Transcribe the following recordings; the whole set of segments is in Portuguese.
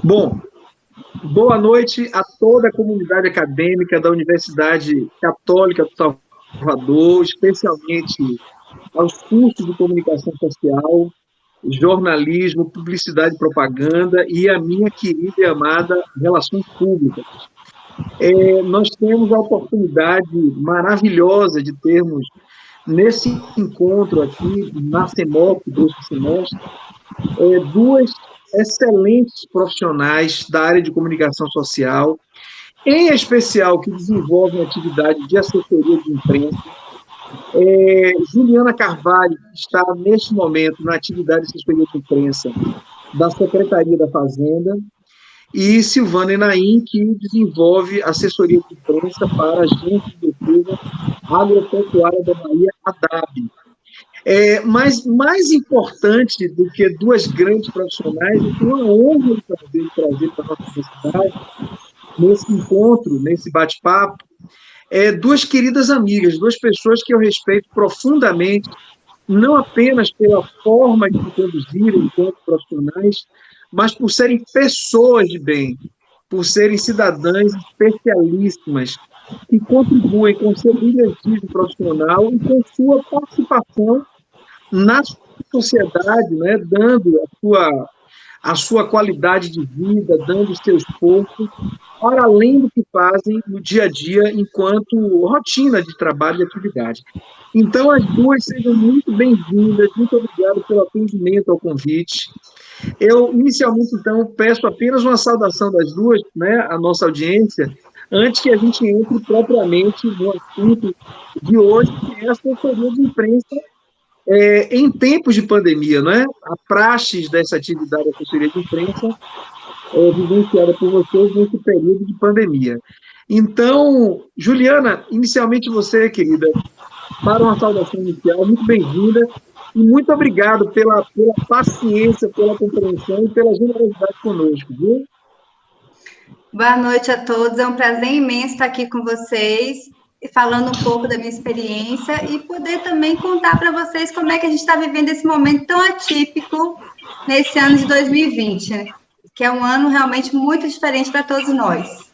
Bom, boa noite a toda a comunidade acadêmica da Universidade Católica do Salvador, especialmente aos cursos de comunicação social, jornalismo, publicidade e propaganda e a minha querida e amada Relações Públicas. Nós temos a oportunidade maravilhosa de termos, nesse encontro aqui, na CEMOC deste semestre, duas excelentes profissionais da área de comunicação social, em especial que desenvolvem atividade de assessoria de imprensa. Juliana Carvalho está, neste momento, na atividade de assessoria de imprensa da Secretaria da Fazenda, e Silvana Enaim, que desenvolve assessoria de imprensa para a Agência de Defesa Agropecuária da Bahia, ADAB. Mas mais importante do que duas grandes profissionais, eu tenho a honra de poder trazer para a nossa universidade, nesse encontro, nesse bate-papo, duas queridas amigas, duas pessoas que eu respeito profundamente, não apenas pela forma de se conduzirem enquanto profissionais, mas por serem pessoas de bem, por serem cidadãs especialíssimas, que contribuem com seu brilhantismo profissional e com sua participação na sociedade, né, dando a sua qualidade de vida, dando o seu esforço, para além do que fazem no dia a dia, enquanto rotina de trabalho e atividade. Então, as duas sejam muito bem-vindas, muito obrigado pelo atendimento ao convite. Eu, inicialmente, então, peço apenas uma saudação das duas, né, à nossa audiência, antes que a gente entre propriamente no assunto de hoje, que é a assessoria de imprensa em tempos de pandemia, não é? A praxis dessa atividade de assessoria de imprensa vivenciada por vocês nesse período de pandemia. Então, Juliana, inicialmente você, querida, para uma saudação inicial, muito bem-vinda e muito obrigado pela paciência, pela compreensão e pela generosidade conosco, viu? Boa noite a todos, é um prazer imenso estar aqui com vocês, falando um pouco da minha experiência e poder também contar para vocês como é que a gente está vivendo esse momento tão atípico nesse ano de 2020, né? Que é um ano realmente muito diferente para todos nós.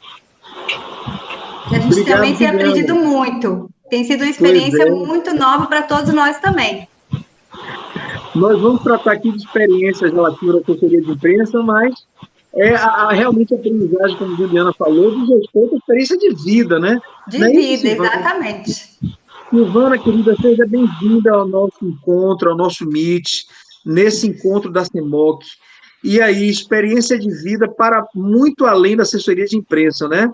E a gente Obrigado, também tem Juliana. aprendido muito, tem sido uma experiência muito nova para todos nós também. Nós vamos tratar aqui de experiências relativas à assessoria de imprensa, mas realmente a aprendizagem, como a Juliana falou, diz respeito à experiência de vida, né? De vida, exatamente. Silvana, querida, seja bem-vinda ao nosso encontro, ao nosso Meet, nesse encontro da CEMOC. E aí, experiência de vida para muito além da assessoria de imprensa, né?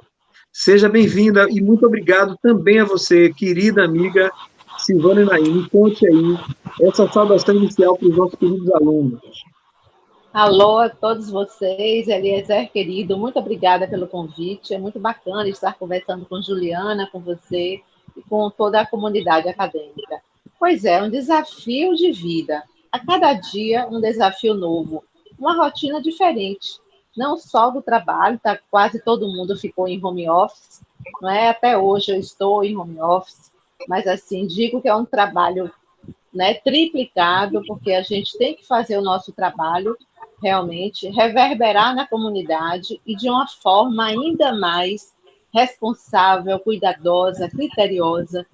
Seja bem-vinda e muito obrigado também a você, querida amiga Silvana Enaim. Conte aí essa saudação inicial para os nossos queridos alunos. Alô a todos vocês, Eliezer, querido, muito obrigada pelo convite, é muito bacana estar conversando com Juliana, com você e com toda a comunidade acadêmica. Pois é, um desafio de vida, a cada dia um desafio novo, uma rotina diferente, não só do trabalho, tá, quase todo mundo ficou em home office, não é? Até hoje eu estou em home office, mas assim, digo que é um trabalho, né, triplicado, porque a gente tem que fazer o nosso trabalho realmente reverberar na comunidade e de uma forma ainda mais responsável, cuidadosa, criteriosa.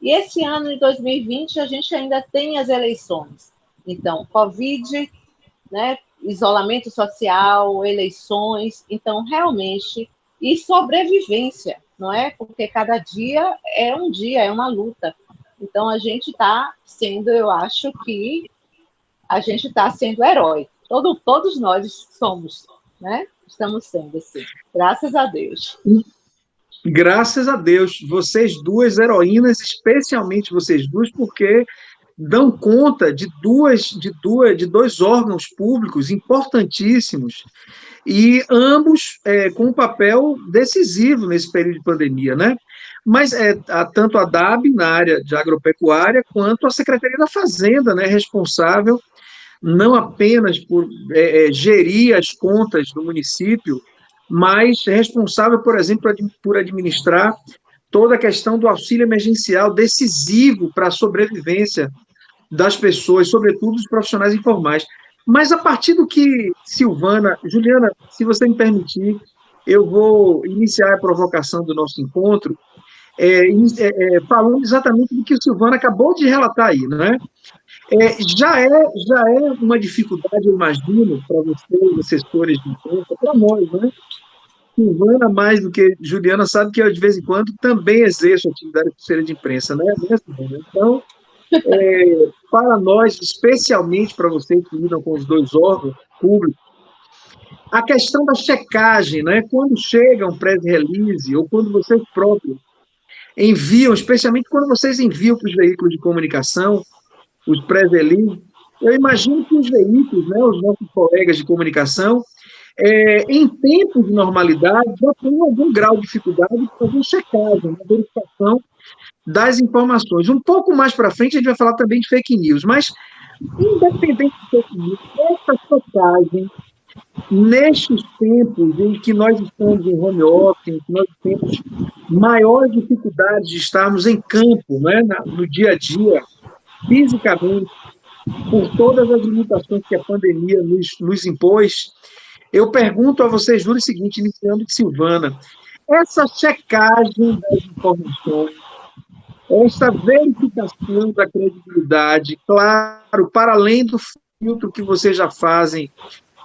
E esse ano de 2020 a gente ainda tem as eleições. Então, Covid, né, isolamento social, eleições, então realmente e sobrevivência, não é? Porque cada dia, é uma luta. Então a gente está sendo, eu acho que a gente está sendo herói. Todos nós somos, né? Estamos sendo assim. Graças a Deus. Graças a Deus, vocês duas heroínas, especialmente vocês duas, porque dão conta de dois órgãos públicos importantíssimos e ambos com um papel decisivo nesse período de pandemia, né? Mas tanto a DAB na área de agropecuária quanto a Secretaria da Fazenda, né, responsável não apenas por gerir as contas do município, mas responsável, por exemplo, por administrar toda a questão do auxílio emergencial decisivo para a sobrevivência das pessoas, sobretudo dos profissionais informais. Mas a partir do que Silvana, Juliana, se você me permitir, eu vou iniciar a provocação do nosso encontro, falando exatamente do que o Silvana acabou de relatar aí, né? Já é uma dificuldade, eu imagino, para vocês, assessores de imprensa, para nós, né? Silvana, mais do que Juliana, sabe que eu, de vez em quando, também exerço atividade de assessoria de imprensa, né? Então, para nós, especialmente para vocês que lidam com os dois órgãos públicos, a questão da checagem, né? Quando chega um press release, ou quando vocês próprios enviam, especialmente quando vocês enviam para os veículos de comunicação, os press release, eu imagino que os veículos, né, os nossos colegas de comunicação, em tempos de normalidade, já tem algum grau de dificuldade de fazer checagem, a verificação das informações. Um pouco mais para frente, a gente vai falar também de fake news, mas, independente de fake news, essa checagem, nestes tempos em que nós estamos em home office, em que nós temos maiores dificuldades de estarmos em campo, né, no dia a dia, fisicamente, por todas as limitações que a pandemia nos impôs, eu pergunto a vocês duas o seguinte, iniciando de Silvana, essa checagem das informações, essa verificação da credibilidade, claro, para além do filtro que vocês já fazem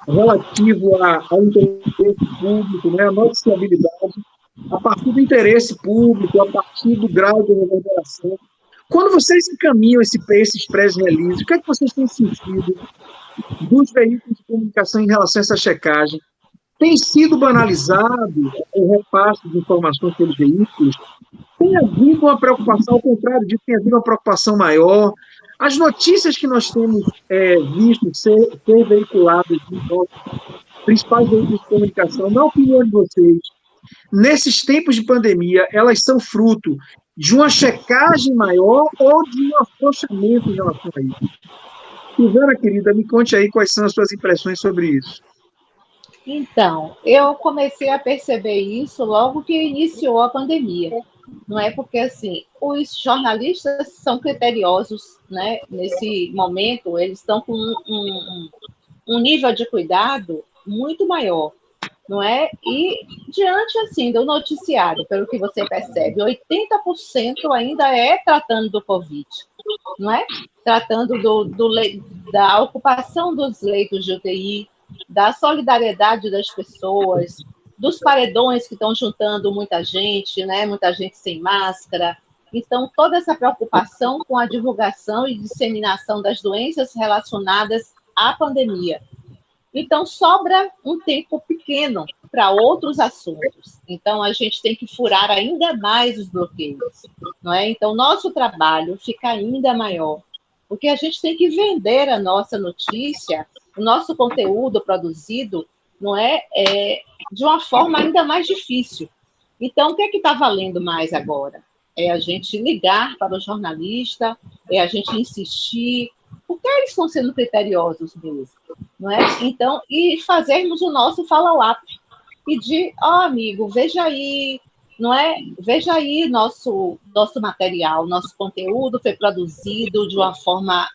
relativo ao interesse público, né, a noticiabilidade, a partir do interesse público, a partir do grau de reverberação. Quando vocês encaminham esses press releases, o que é que vocês têm sentido dos veículos de comunicação em relação a essa checagem? Tem sido banalizado o repasse de informações pelos veículos? Tem havido uma preocupação, ao contrário disso, tem havido uma preocupação maior? As notícias que nós temos visto ser veiculadas nos nossos principais veículos de comunicação, na opinião de vocês, nesses tempos de pandemia, elas são fruto de uma checagem maior ou de um afrouxamento em relação a isso? Silvana, querida, me conte aí quais são as suas impressões sobre isso. Então, eu comecei a perceber isso logo que iniciou a pandemia. Não é porque, assim, os jornalistas são criteriosos, né? Nesse momento, eles estão com um nível de cuidado muito maior, não é? E diante, assim, do noticiário, pelo que você percebe, 80% ainda é tratando do Covid, não é? Tratando da ocupação dos leitos de UTI, da solidariedade das pessoas, dos paredões que estão juntando muita gente, né? Muita gente sem máscara. Então, toda essa preocupação com a divulgação e disseminação das doenças relacionadas à pandemia. Então, sobra um tempo pequeno para outros assuntos. Então, a gente tem que furar ainda mais os bloqueios, não é? Então, nosso trabalho fica ainda maior, porque a gente tem que vender a nossa notícia, o nosso conteúdo produzido, não é? De uma forma ainda mais difícil. Então, o que é que está valendo mais agora? É a gente ligar para o jornalista, é a gente insistir, porque eles estão sendo criteriosos mesmo, não é? Então, e fazermos o nosso follow-up, pedir, amigo, veja aí, não é? Veja aí nosso material, nosso conteúdo foi produzido de uma forma,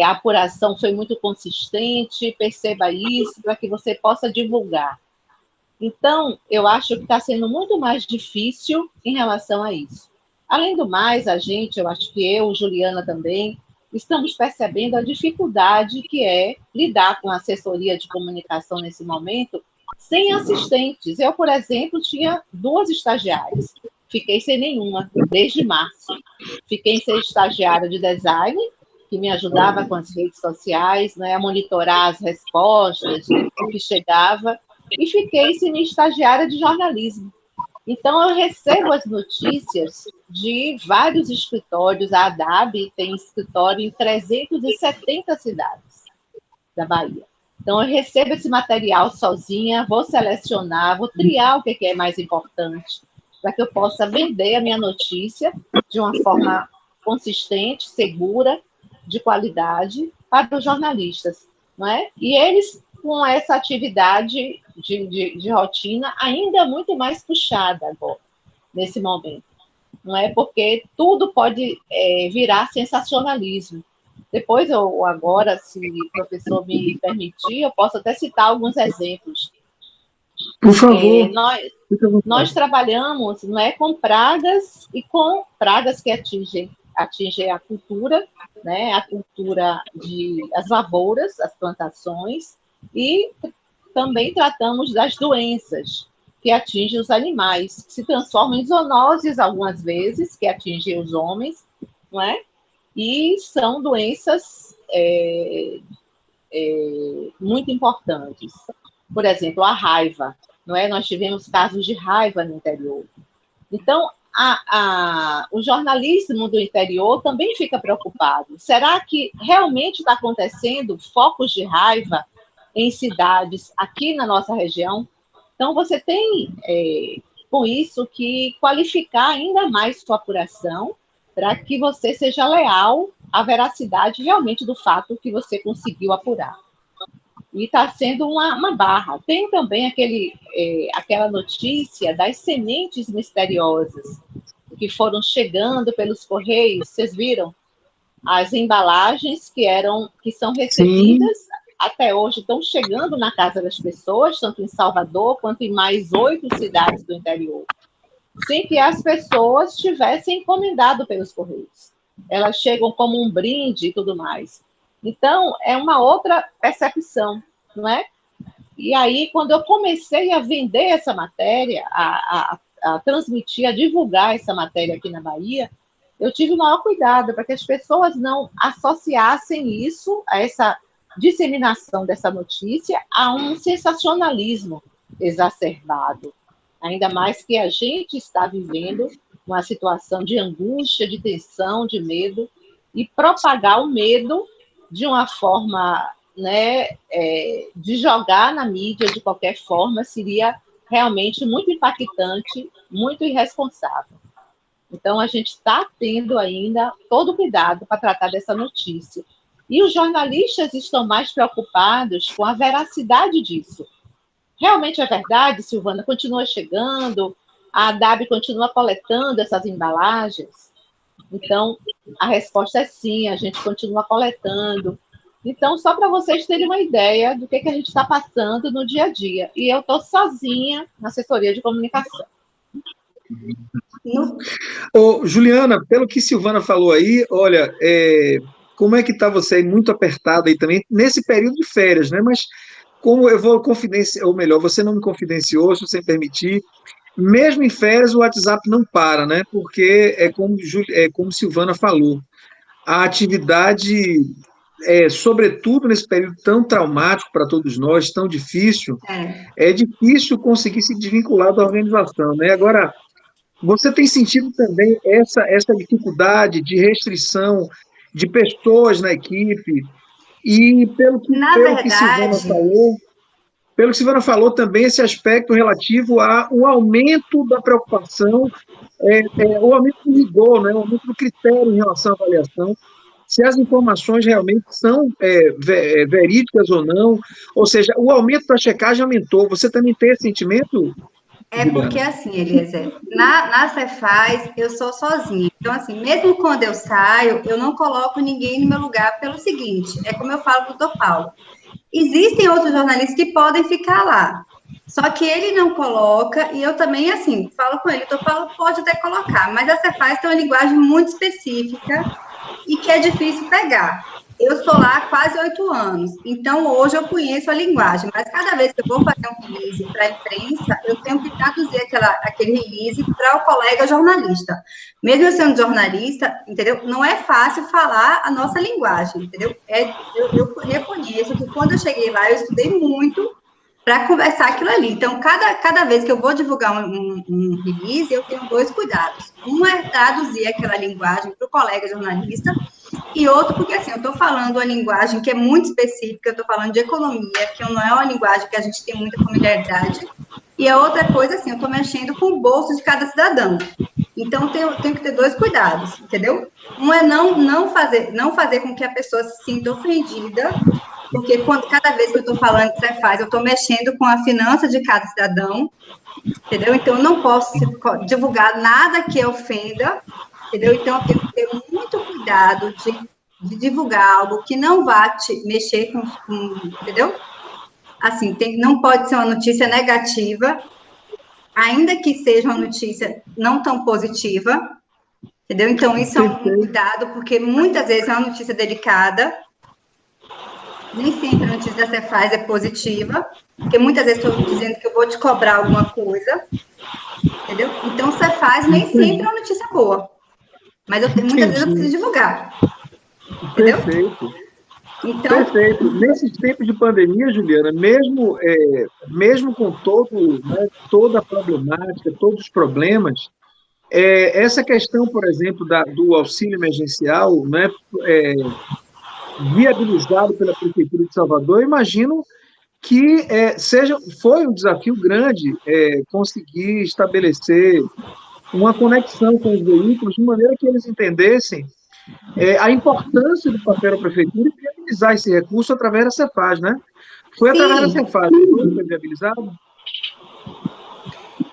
a apuração foi muito consistente, perceba isso, para que você possa divulgar. Então, eu acho que está sendo muito mais difícil em relação a isso. Além do mais, eu acho que eu, Juliana também, estamos percebendo a dificuldade que é lidar com a assessoria de comunicação nesse momento sem assistentes. Eu, por exemplo, tinha 2 estagiárias, fiquei sem nenhuma desde março. Fiquei sem estagiária de design, que me ajudava com as redes sociais, né, a monitorar as respostas, o que chegava, e fiquei sem estagiária de jornalismo. Então, eu recebo as notícias de vários escritórios. A ADAB tem escritório em 370 cidades da Bahia. Então, eu recebo esse material sozinha, vou selecionar, vou triar o que é mais importante, para que eu possa vender a minha notícia de uma forma consistente, segura, de qualidade, para os jornalistas, não é? E eles, com essa atividade de rotina ainda muito mais puxada agora, nesse momento. Não é? Porque tudo pode virar sensacionalismo. Depois, ou agora, se o professor me permitir, eu posso até citar alguns exemplos. Por favor. Nós trabalhamos, não é, com pragas e com pragas que atingem a cultura, né, a cultura as lavouras, as plantações, e também tratamos das doenças que atingem os animais, que se transformam em zoonoses algumas vezes, que atingem os homens, não é? E são doenças muito importantes. Por exemplo, a raiva, não é? Nós tivemos casos de raiva no interior. Então, o jornalismo do interior também fica preocupado. Será que realmente está acontecendo focos de raiva em cidades aqui na nossa região? Então, você tem, com isso, que qualificar ainda mais sua apuração para que você seja leal à veracidade realmente do fato que você conseguiu apurar. E está sendo uma barra. Tem também aquela notícia das sementes misteriosas que foram chegando pelos correios. Vocês viram? As embalagens que são recebidas, sim, até hoje estão chegando na casa das pessoas, tanto em Salvador quanto em mais 8 cidades do interior, sem que as pessoas tivessem encomendado pelos correios. Elas chegam como um brinde e tudo mais. Então, é uma outra percepção, não é? E aí, quando eu comecei a vender essa matéria, a transmitir, a divulgar essa matéria aqui na Bahia, eu tive o maior cuidado para que as pessoas não associassem isso, a essa disseminação dessa notícia, a um sensacionalismo exacerbado. Ainda mais que a gente está vivendo uma situação de angústia, de tensão, de medo, e propagar o medo de uma forma, né, de jogar na mídia de qualquer forma seria realmente muito impactante, muito irresponsável. Então, a gente está tendo ainda todo o cuidado para tratar dessa notícia. E os jornalistas estão mais preocupados com a veracidade disso. Realmente é verdade, Silvana? Continua chegando, a ADAB continua coletando essas embalagens? Então, a resposta é sim, a gente continua coletando. Então, só para vocês terem uma ideia do que a gente está passando no dia a dia. E eu estou sozinha na assessoria de comunicação. Juliana, pelo que Silvana falou aí, olha, como é que está você aí, muito apertada aí também, nesse período de férias, né? Mas como eu vou confidenciar, ou melhor, você não me confidenciou, se você permitir, mesmo em férias o WhatsApp não para, né? Porque como Silvana falou, a atividade, sobretudo nesse período tão traumático para todos nós, tão difícil, é difícil conseguir se desvincular da organização, né? Agora, você tem sentido também essa dificuldade de restrição de pessoas na equipe? E pelo que Silvana falou também, esse aspecto relativo ao aumento da preocupação, o aumento do rigor, né, o aumento do critério em relação à avaliação, se as informações realmente são verídicas ou não, ou seja, o aumento da checagem aumentou. Você também tem esse sentimento? Porque assim, Eliezer, na Cefaz eu sou sozinha. Então, assim, mesmo quando eu saio, eu não coloco ninguém no meu lugar pelo seguinte, é como eu falo para o doutor Paulo. Existem outros jornalistas que podem ficar lá, só que ele não coloca, e eu também, assim, falo com ele, o doutor Paulo pode até colocar, mas a Cefaz tem uma linguagem muito específica e que é difícil pegar. Eu estou lá há quase 8 anos, então hoje eu conheço a linguagem, mas cada vez que eu vou fazer um release para a imprensa, eu tenho que traduzir aquele release para o colega jornalista. Mesmo eu sendo jornalista, entendeu? Não é fácil falar a nossa linguagem, entendeu? Eu reconheço que quando eu cheguei lá, eu estudei muito para conversar aquilo ali. Então, cada vez que eu vou divulgar um release, eu tenho 2 cuidados. Um é traduzir aquela linguagem para o colega jornalista, e outro porque, assim, eu estou falando uma linguagem que é muito específica, eu estou falando de economia, que não é uma linguagem que a gente tem muita familiaridade, e a outra coisa, assim, eu estou mexendo com o bolso de cada cidadão. Então, tenho que ter 2 cuidados, entendeu? Um é não fazer com que a pessoa se sinta ofendida, porque cada vez que eu estou falando de Cefaz, eu estou mexendo com a finança de cada cidadão, entendeu? Então, eu não posso divulgar nada que ofenda, entendeu? Então, eu tenho que ter muito cuidado de de divulgar algo que não vá te mexer entendeu? Assim, não pode ser uma notícia negativa, ainda que seja uma notícia não tão positiva, entendeu? Então, isso é um cuidado, porque muitas vezes é uma notícia delicada, nem sempre a notícia da Cefaz é positiva, porque muitas vezes estou dizendo que eu vou te cobrar alguma coisa, entendeu? Então, Cefaz nem sempre é uma notícia boa, mas muitas vezes eu preciso divulgar, entendeu? Perfeito. Então, perfeito. Nesses tempos de pandemia, Juliana, mesmo com toda a problemática, todos os problemas, essa questão, por exemplo, do auxílio emergencial, né, viabilizado pela Prefeitura de Salvador, eu imagino que foi um desafio grande conseguir estabelecer uma conexão com os veículos de maneira que eles entendessem a importância do papel da Prefeitura e viabilizar esse recurso através da Cefaz, né? Foi através da Cefaz que foi viabilizado?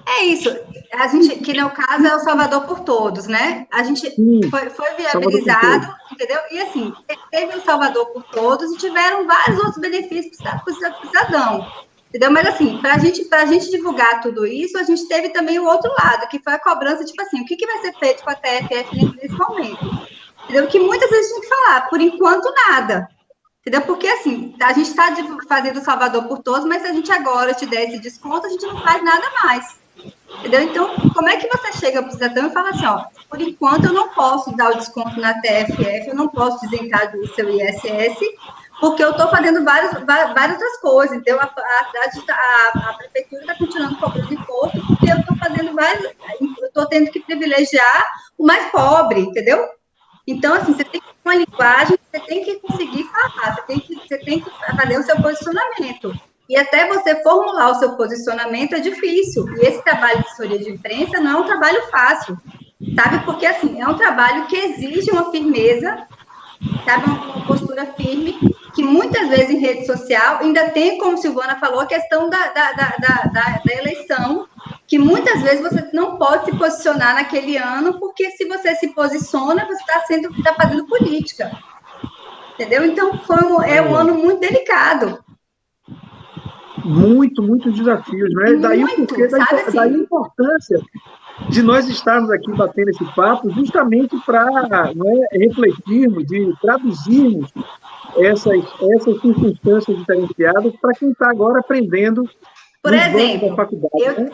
É isso. A gente, que no caso é o Salvador por Todos, né? A gente foi viabilizado, entendeu? E assim, teve o Salvador por Todos e tiveram vários outros benefícios para o cidadão. Entendeu? Mas assim, para a gente divulgar tudo isso, a gente teve também o outro lado, que foi a cobrança, tipo assim, o que vai ser feito com a TFF nesse momento? Entendeu? Que muitas vezes a gente tem que falar, por enquanto nada. Entendeu? Porque assim, a gente está fazendo o Salvador por Todos, mas se a gente agora te der esse desconto, a gente não faz nada mais. Entendeu? Então, como é que você chega para o cidadão e fala assim, ó, por enquanto eu não posso dar o desconto na TFF, eu não posso isentar do seu ISS, porque eu estou fazendo várias outras coisas, entendeu? A prefeitura está continuando cobrando imposto, porque eu estou fazendo eu estou tendo que privilegiar o mais pobre, entendeu? Então, assim, você tem que ter uma linguagem, você tem que conseguir falar, você tem que fazer o seu posicionamento. E até você formular o seu posicionamento é difícil. E esse trabalho de assessoria de imprensa não é um trabalho fácil, sabe? Porque, assim, é um trabalho que exige uma firmeza, sabe? Uma postura firme, que muitas vezes em rede social ainda tem, como Silvana falou, a questão da eleição, que muitas vezes você não pode se posicionar naquele ano, porque se você se posiciona, você está fazendo política. Entendeu? Então, é um ano muito delicado. Muitos desafios, né? Daí o porquê da importância de nós estarmos aqui batendo esse papo, justamente para refletirmos e traduzirmos essas circunstâncias diferenciadas para quem está agora aprendendo. Por exemplo,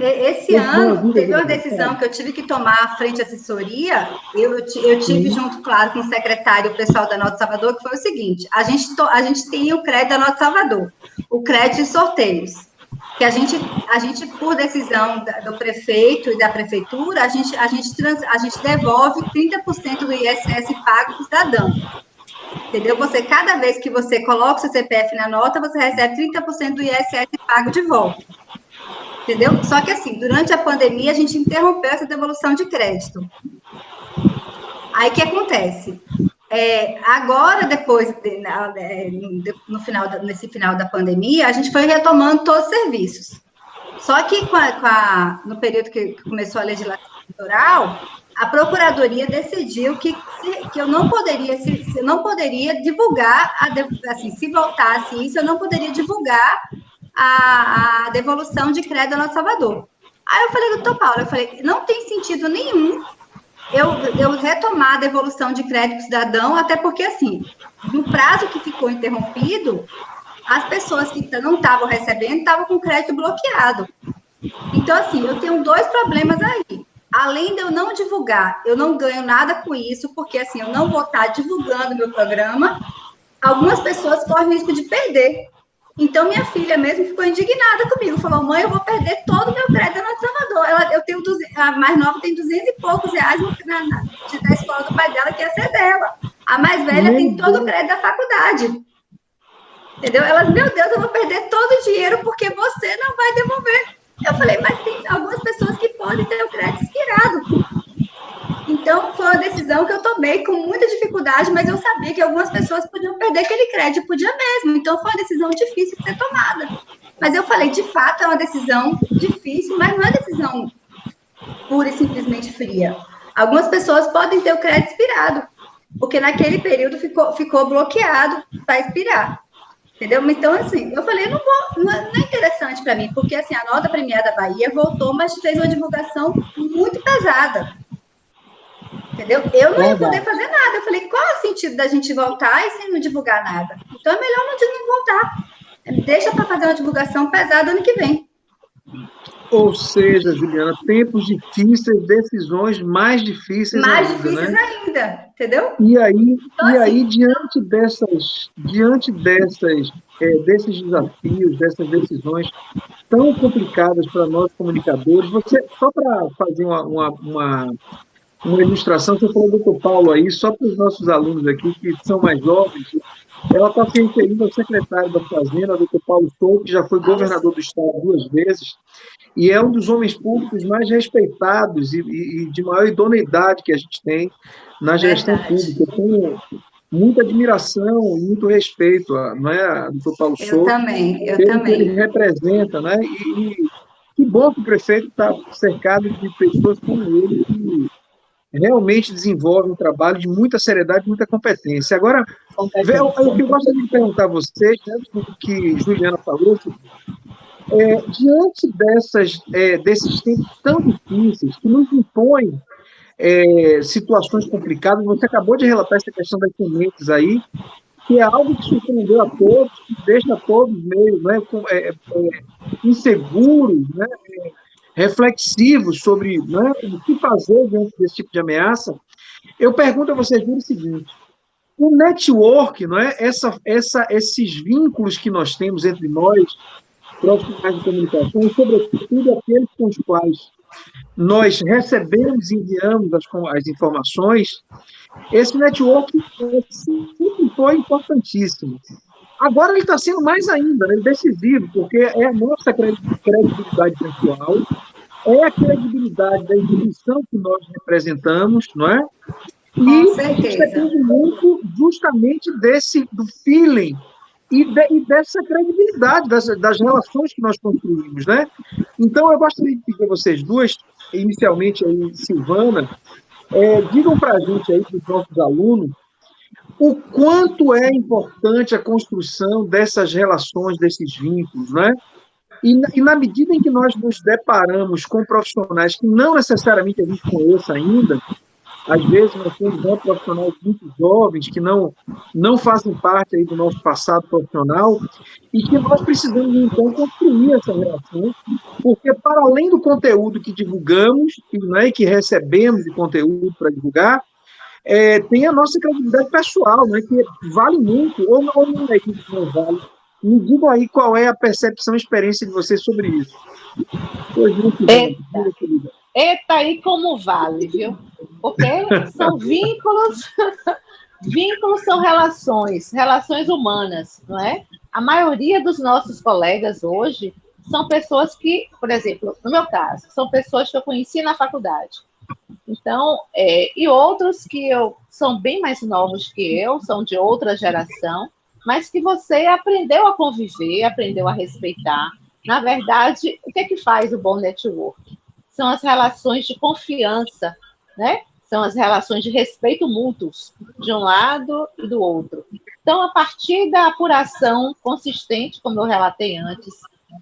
esse ano teve uma decisão que eu tive que tomar à frente da assessoria, eu tive junto, claro, com o secretário, o pessoal da Nota Salvador, que foi o seguinte, a gente tem o crédito da Nota Salvador, o crédito de sorteios, que a gente por decisão do prefeito e da prefeitura, a gente devolve 30% do ISS pago para o cidadão. Entendeu? Cada vez que você coloca o seu CPF na nota, você recebe 30% do ISS pago de volta. Entendeu? Só que, assim, durante a pandemia, a gente interrompeu essa devolução de crédito. Aí, o que acontece? Agora, depois, nesse final da pandemia, a gente foi retomando todos os serviços. Só que, no período que começou a legislação eleitoral, a Procuradoria decidiu que eu não poderia divulgar, assim, se voltasse isso, eu não poderia divulgar a devolução de crédito da Nota Salvador. Aí eu falei, doutor Paulo, não tem sentido nenhum eu retomar a devolução de crédito para o cidadão, até porque, assim, no prazo que ficou interrompido, as pessoas que não estavam recebendo estavam com crédito bloqueado. Então, assim, eu tenho dois problemas aí. Além de eu não divulgar, eu não ganho nada com isso, porque, assim, eu não vou estar divulgando meu programa, algumas pessoas correm o risco de perder. Então, minha filha mesmo ficou indignada comigo, falou, mãe, eu vou perder todo o meu crédito na Salvador. A mais nova tem 200 e poucos reais da escola do pai dela, que ia ser dela. A mais velha tem todo o crédito da faculdade. Entendeu? Elas, meu Deus, eu vou perder todo o dinheiro porque você não vai devolver. Eu falei, mas tem algumas pessoas que podem ter o crédito expirado. Então, foi uma decisão que eu tomei com muita dificuldade, mas eu sabia que algumas pessoas podiam perder aquele crédito, podia mesmo. Então, foi uma decisão difícil de ser tomada. Mas eu falei, de fato, é uma decisão difícil, mas não é decisão pura e simplesmente fria. Algumas pessoas podem ter o crédito expirado. porque naquele período ficou bloqueado para expirar. Entendeu? Então, assim, eu falei, não é interessante para mim, porque assim, a nota premiada Bahia voltou, mas fez uma divulgação muito pesada. Entendeu? Eu não ia poder fazer nada. Eu falei, qual é o sentido da gente voltar e sem não divulgar nada? Então é melhor não voltar. Deixa para fazer uma divulgação pesada ano que vem. Ou seja, Juliana, tempos difíceis, decisões mais difíceis mais ainda, difíceis né? ainda, entendeu? E aí, Então, diante desses desafios, dessas decisões tão complicadas para nós comunicadores, só para fazer uma ilustração, você falou do Dr. Paulo aí, só para os nossos alunos aqui que são mais jovens, ela está se referindo ao secretário da Fazenda, Dr. Paulo Souto, que já foi governador do estado 2 vezes, e é um dos homens públicos mais respeitados e de maior idoneidade que a gente tem na gestão pública. Eu tenho muita admiração e muito respeito, não é, doutor Paulo Souto, pelo que ele representa, né? E que bom que o prefeito está cercado de pessoas como ele, que realmente desenvolvem um trabalho de muita seriedade e muita competência. Agora, o que eu gostaria de perguntar a vocês, né, do que Juliana falou, diante desses tempos tão difíceis, que nos impõem situações complicadas, você acabou de relatar essa questão das sementes aí, que é algo que surpreendeu a todos, que deixa todos meio inseguros, né, reflexivos sobre, né, o que fazer diante desse tipo de ameaça. Eu pergunto a vocês o seguinte: o network, não é, esses vínculos que nós temos entre nós, profissionais de comunicação, e sobretudo aqueles com os quais nós recebemos e enviamos as informações, esse network sempre foi importantíssimo. Agora ele está sendo mais ainda, né, decisivo, porque é a nossa credibilidade pessoal, é a credibilidade da instituição que nós representamos, não é? E a gente depende muito justamente do feeling e dessa credibilidade das relações que nós construímos, né? Então, eu gostaria de pedir a vocês duas, inicialmente aí, Silvana, digam para a gente aí, para os nossos alunos, o quanto é importante a construção dessas relações, desses vínculos, né? E na medida em que nós nos deparamos com profissionais que não necessariamente a gente conheça ainda, às vezes nós temos profissionais muito jovens que não fazem parte aí do nosso passado profissional e que nós precisamos, então, construir essa relação, porque para além do conteúdo que divulgamos e que recebemos de conteúdo para divulgar, tem a nossa credibilidade pessoal, né, que vale muito, ou não é que não vale. Me digam aí qual é a percepção e experiência de vocês sobre isso. Eita, aí como vale, viu? Porque são vínculos, vínculos são relações humanas, não é? A maioria dos nossos colegas hoje são pessoas que, por exemplo, no meu caso, são pessoas que eu conheci na faculdade. Então, e outros que são bem mais novos que eu, são de outra geração, mas que você aprendeu a conviver, aprendeu a respeitar. Na verdade, o que é que faz o bom network? São as relações de confiança, né? São as relações de respeito mútuos, de um lado e do outro. Então, a partir da apuração consistente, como eu relatei antes,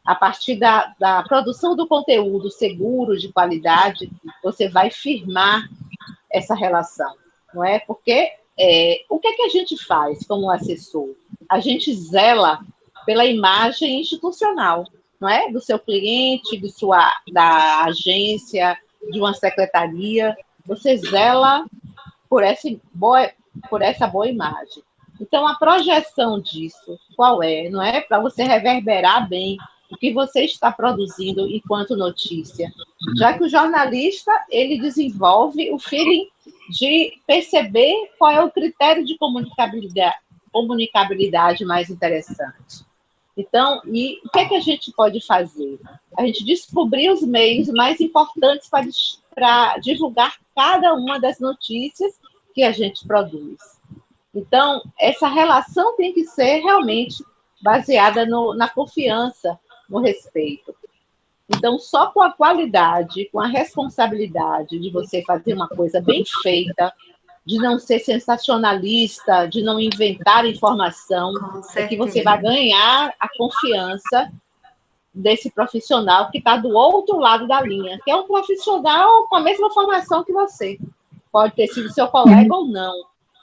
a partir da produção do conteúdo seguro, de qualidade, você vai firmar essa relação, não é? Porque o que é que a gente faz como assessor? A gente zela pela imagem institucional, não é? Do seu cliente, da agência, de uma secretaria. Você zela por essa boa imagem. Então, a projeção disso, qual é? Não é para você reverberar bem o que você está produzindo enquanto notícia. Já que o jornalista, ele desenvolve o feeling de perceber qual é o critério de comunicabilidade mais interessante. Então, e o que é que a gente pode fazer? A gente descobrir os meios mais importantes para divulgar cada uma das notícias que a gente produz. Então, essa relação tem que ser realmente baseada na confiança, no respeito. Então, só com a qualidade, com a responsabilidade de você fazer uma coisa bem feita, de não ser sensacionalista, de não inventar informação, é que você vai ganhar a confiança desse profissional que está do outro lado da linha, que é um profissional com a mesma formação que você. Pode ter sido seu colega ou não.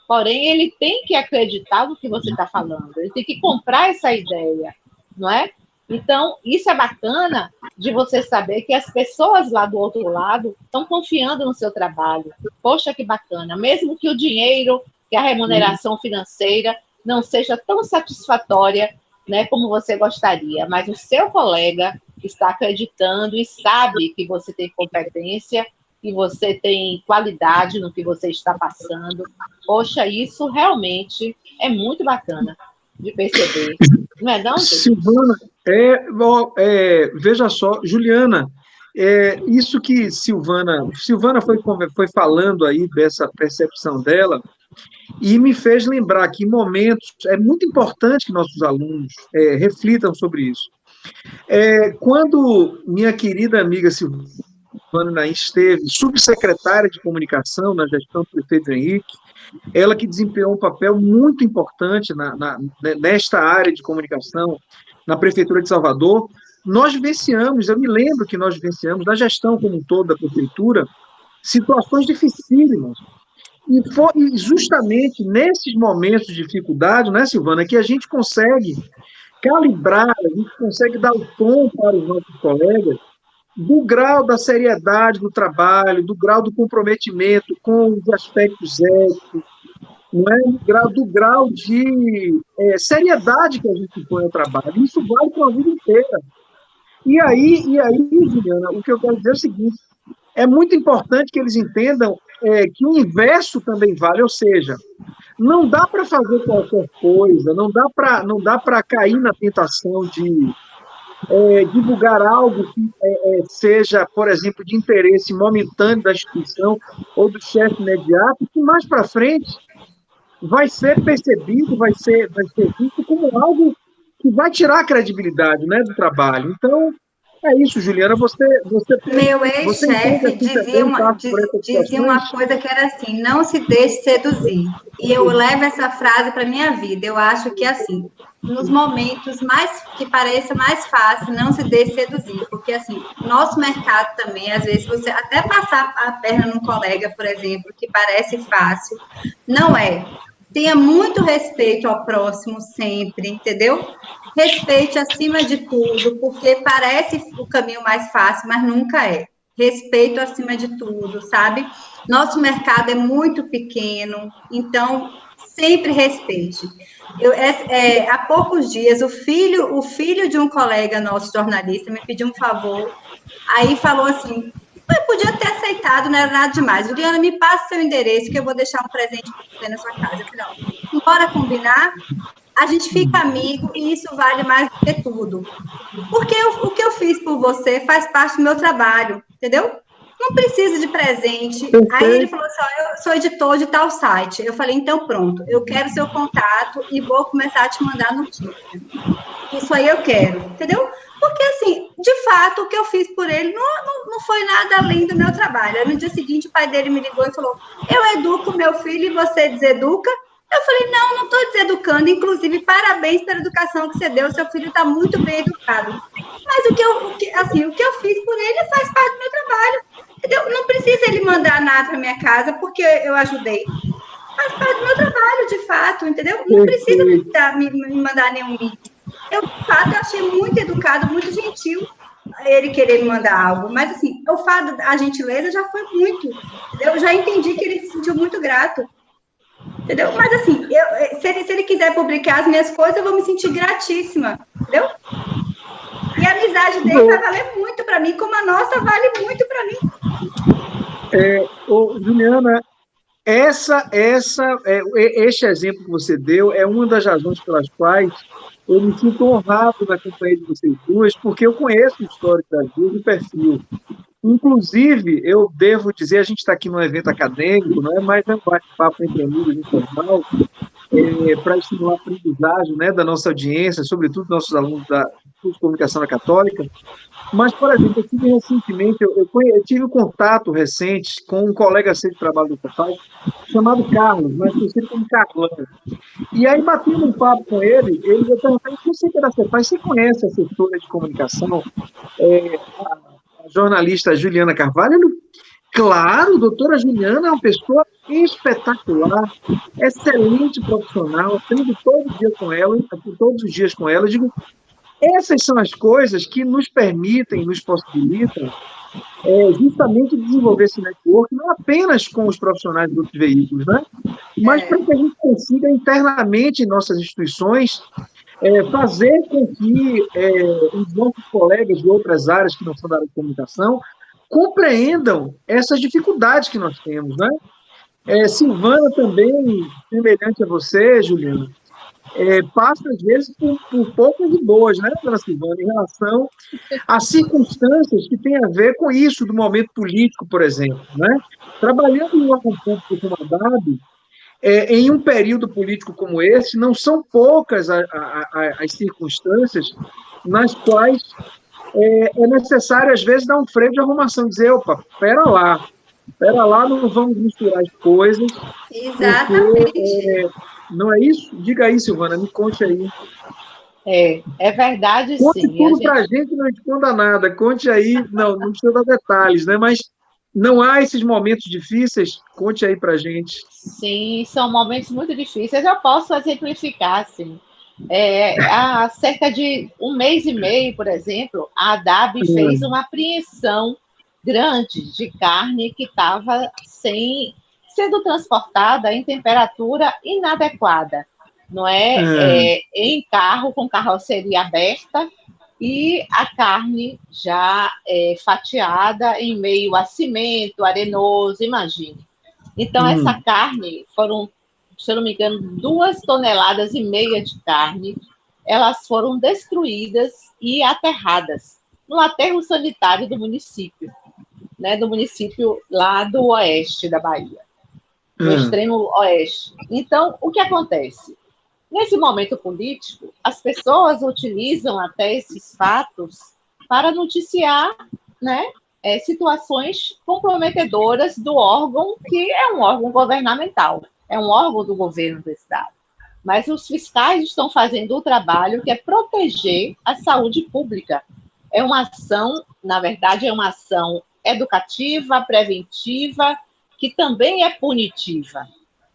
Porém, ele tem que acreditar no que você está falando, ele tem que comprar essa ideia, não é? Então, isso é bacana de você saber que as pessoas lá do outro lado estão confiando no seu trabalho. Poxa, que bacana. Mesmo que o dinheiro, que a remuneração financeira não seja tão satisfatória, né, como você gostaria, mas o seu colega está acreditando e sabe que você tem competência, que você tem qualidade no que você está passando. Poxa, isso realmente é muito bacana de perceber. Não é não, gente? Silvana, veja só, Juliana, isso que Silvana foi falando aí dessa percepção dela, e me fez lembrar que em momentos, é muito importante que nossos alunos reflitam sobre isso. Quando minha querida amiga Silvana Naim esteve subsecretária de comunicação na gestão do prefeito Henrique, ela que desempenhou um papel muito importante nesta área de comunicação na Prefeitura de Salvador, eu me lembro que nós vivenciamos, na gestão como um todo da Prefeitura, situações dificílimas. E foi justamente nesses momentos de dificuldade, né, Silvana, que a gente consegue calibrar, a gente consegue dar o tom para os nossos colegas do grau da seriedade do trabalho, do grau do comprometimento com os aspectos éticos, não é? Do grau de seriedade que a gente põe ao trabalho. Isso vale para a vida inteira. E aí, Juliana, o que eu quero dizer é o seguinte, é muito importante que eles entendam que o inverso também vale, ou seja, não dá para fazer qualquer coisa, não dá para cair na tentação de divulgar algo que seja, por exemplo, de interesse momentâneo da instituição ou do chefe imediato, que mais para frente vai ser percebido, vai ser visto como algo que vai tirar a credibilidade, né, do trabalho. Então, é isso, Juliana, Meu ex-chefe dizia uma coisa que era assim, não se deixe seduzir. E eu levo essa frase para a minha vida. Eu acho que, assim, nos momentos que pareça mais fácil, não se deixe seduzir. Porque, assim, nosso mercado também, às vezes, você até passar a perna num colega, por exemplo, que parece fácil, não é. Tenha muito respeito ao próximo sempre, entendeu? Respeite acima de tudo, porque parece o caminho mais fácil, mas nunca é. Respeito acima de tudo, sabe? Nosso mercado é muito pequeno, então sempre respeite. Há poucos dias, o filho de um colega nosso jornalista me pediu um favor, aí falou assim, eu podia ter aceitado, não era nada demais. Juliana, me passa seu endereço que eu vou deixar um presente para você na sua casa. Eu falei, não, bora combinar? A gente fica amigo e isso vale mais do que tudo. Porque o que eu fiz por você faz parte do meu trabalho, entendeu? Não precisa de presente. Aí ele falou assim, eu sou editor de tal site. Eu falei, então pronto, eu quero seu contato e vou começar a te mandar notícia. Isso aí eu quero, entendeu? Porque, assim, de fato, o que eu fiz por ele não foi nada além do meu trabalho. Aí, no dia seguinte, o pai dele me ligou e falou, eu educo meu filho e você deseduca? Eu falei, não estou deseducando, inclusive, parabéns pela educação que você deu, seu filho está muito bem educado. Mas o que eu fiz por ele faz parte do meu trabalho, entendeu? Não precisa ele mandar nada para minha casa, porque eu ajudei. Faz parte do meu trabalho, de fato, entendeu? Não precisa me mandar nenhum link. Eu, de fato, achei muito educado, muito gentil ele querer me mandar algo, mas, assim, o fato da gentileza já foi muito, eu já entendi que ele se sentiu muito grato. Entendeu? Mas, assim, se ele quiser publicar as minhas coisas, eu vou me sentir gratíssima, entendeu? E a amizade dele vai valer muito para mim, como a nossa vale muito para mim. Juliana, este exemplo que você deu é uma das razões pelas quais eu me sinto honrado na companhia de vocês duas, porque eu conheço o histórico das duas, o perfil. Inclusive, eu devo dizer, a gente está aqui num evento acadêmico, não é? Mas é um bate-papo entre amigos informal, para estimular a aprendizagem, né, da nossa audiência, sobretudo nossos alunos da curso de comunicação da Católica. Mas, por exemplo, eu tive recentemente, eu tive um contato recente com um colega seu de trabalho do Cefaz, chamado Carlos, mas conhecido como Carlão. E aí, batendo um papo com ele, eu perguntei, você que é da Cefaz, você conhece a assessora de comunicação, a jornalista Juliana Carvalho? Ele, claro, doutora Juliana é uma pessoa espetacular, excelente profissional, aprendo todos os dias com ela. Eu digo, essas são as coisas que nos permitem, nos possibilitam justamente desenvolver esse network, não apenas com os profissionais dos outros veículos, né? Mas para que a gente consiga internamente em nossas instituições fazer com que os nossos colegas de outras áreas que não são da área de comunicação compreendam essas dificuldades que nós temos, né? Silvana também, semelhante a você, Juliana, passa, às vezes, por poucas e boas, né, dona Silvana, em relação a circunstâncias que têm a ver com isso, do momento político, por exemplo, né? Trabalhando em um órgão público como a DAB, em um período político como esse, não são poucas as circunstâncias nas quais é necessário, às vezes, dar um freio de arrumação, dizer, opa, espera lá, não vamos misturar as coisas. Exatamente. Porque, não é isso? Diga aí, Silvana, me conte aí. É verdade, Conte sim. tudo para a gente, não esconda nada. Conte aí, não precisa dar detalhes, né? Mas não há esses momentos difíceis? Conte aí para a gente. Sim, são momentos muito difíceis. Eu posso exemplificar, assim. Há cerca de um mês e meio, por exemplo, a DAB fez uma apreensão grande de carne que estava sendo transportada em temperatura inadequada, não é? Em carro com carroceria aberta e a carne já fatiada em meio a cimento, arenoso, imagine. Então, essa carne foram, se eu não me engano, 2,5 toneladas de carne, elas foram destruídas e aterradas no aterro sanitário do município, né, do município lá do oeste da Bahia, no extremo oeste. Então, o que acontece? Nesse momento político, as pessoas utilizam até esses fatos para noticiar, né, situações comprometedoras do órgão, que é um órgão governamental, é um órgão do governo do Estado. Mas os fiscais estão fazendo o trabalho que é proteger a saúde pública. É uma ação, na verdade, é uma ação educativa, preventiva, que também é punitiva.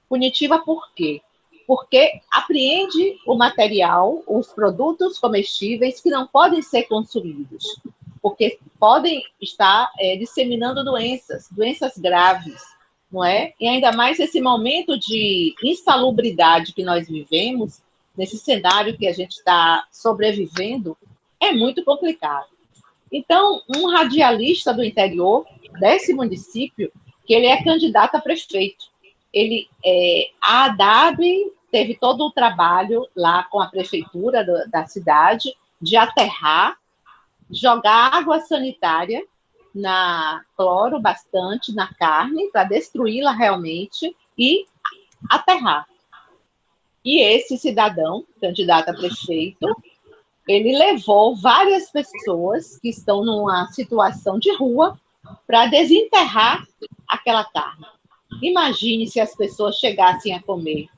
Punitiva por quê? Porque apreende o material, os produtos comestíveis que não podem ser consumidos, porque podem estar disseminando doenças graves, não é? E ainda mais esse momento de insalubridade que nós vivemos, nesse cenário que a gente está sobrevivendo, é muito complicado. Então, um radialista do interior desse município, que ele é candidato a prefeito, a ADAB teve todo o trabalho lá com a prefeitura da cidade de aterrar, jogar água sanitária cloro bastante na carne para destruí-la realmente e aterrar. E esse cidadão, candidato a prefeito, ele levou várias pessoas que estão numa situação de rua para desenterrar aquela carne. Imagine se as pessoas chegassem a comer.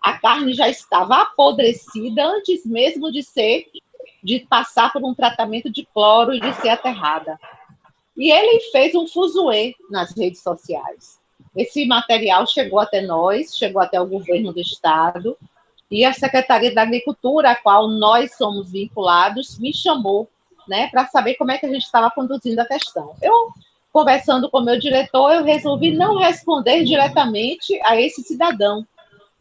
A carne já estava apodrecida antes mesmo de passar por um tratamento de cloro e de ser aterrada. E ele fez um fuzuê nas redes sociais. Esse material chegou até nós, chegou até o governo do Estado, e a Secretaria da Agricultura, a qual nós somos vinculados, me chamou, né, para saber como é que a gente estava conduzindo a questão. Eu, conversando com o meu diretor, eu resolvi não responder diretamente a esse cidadão,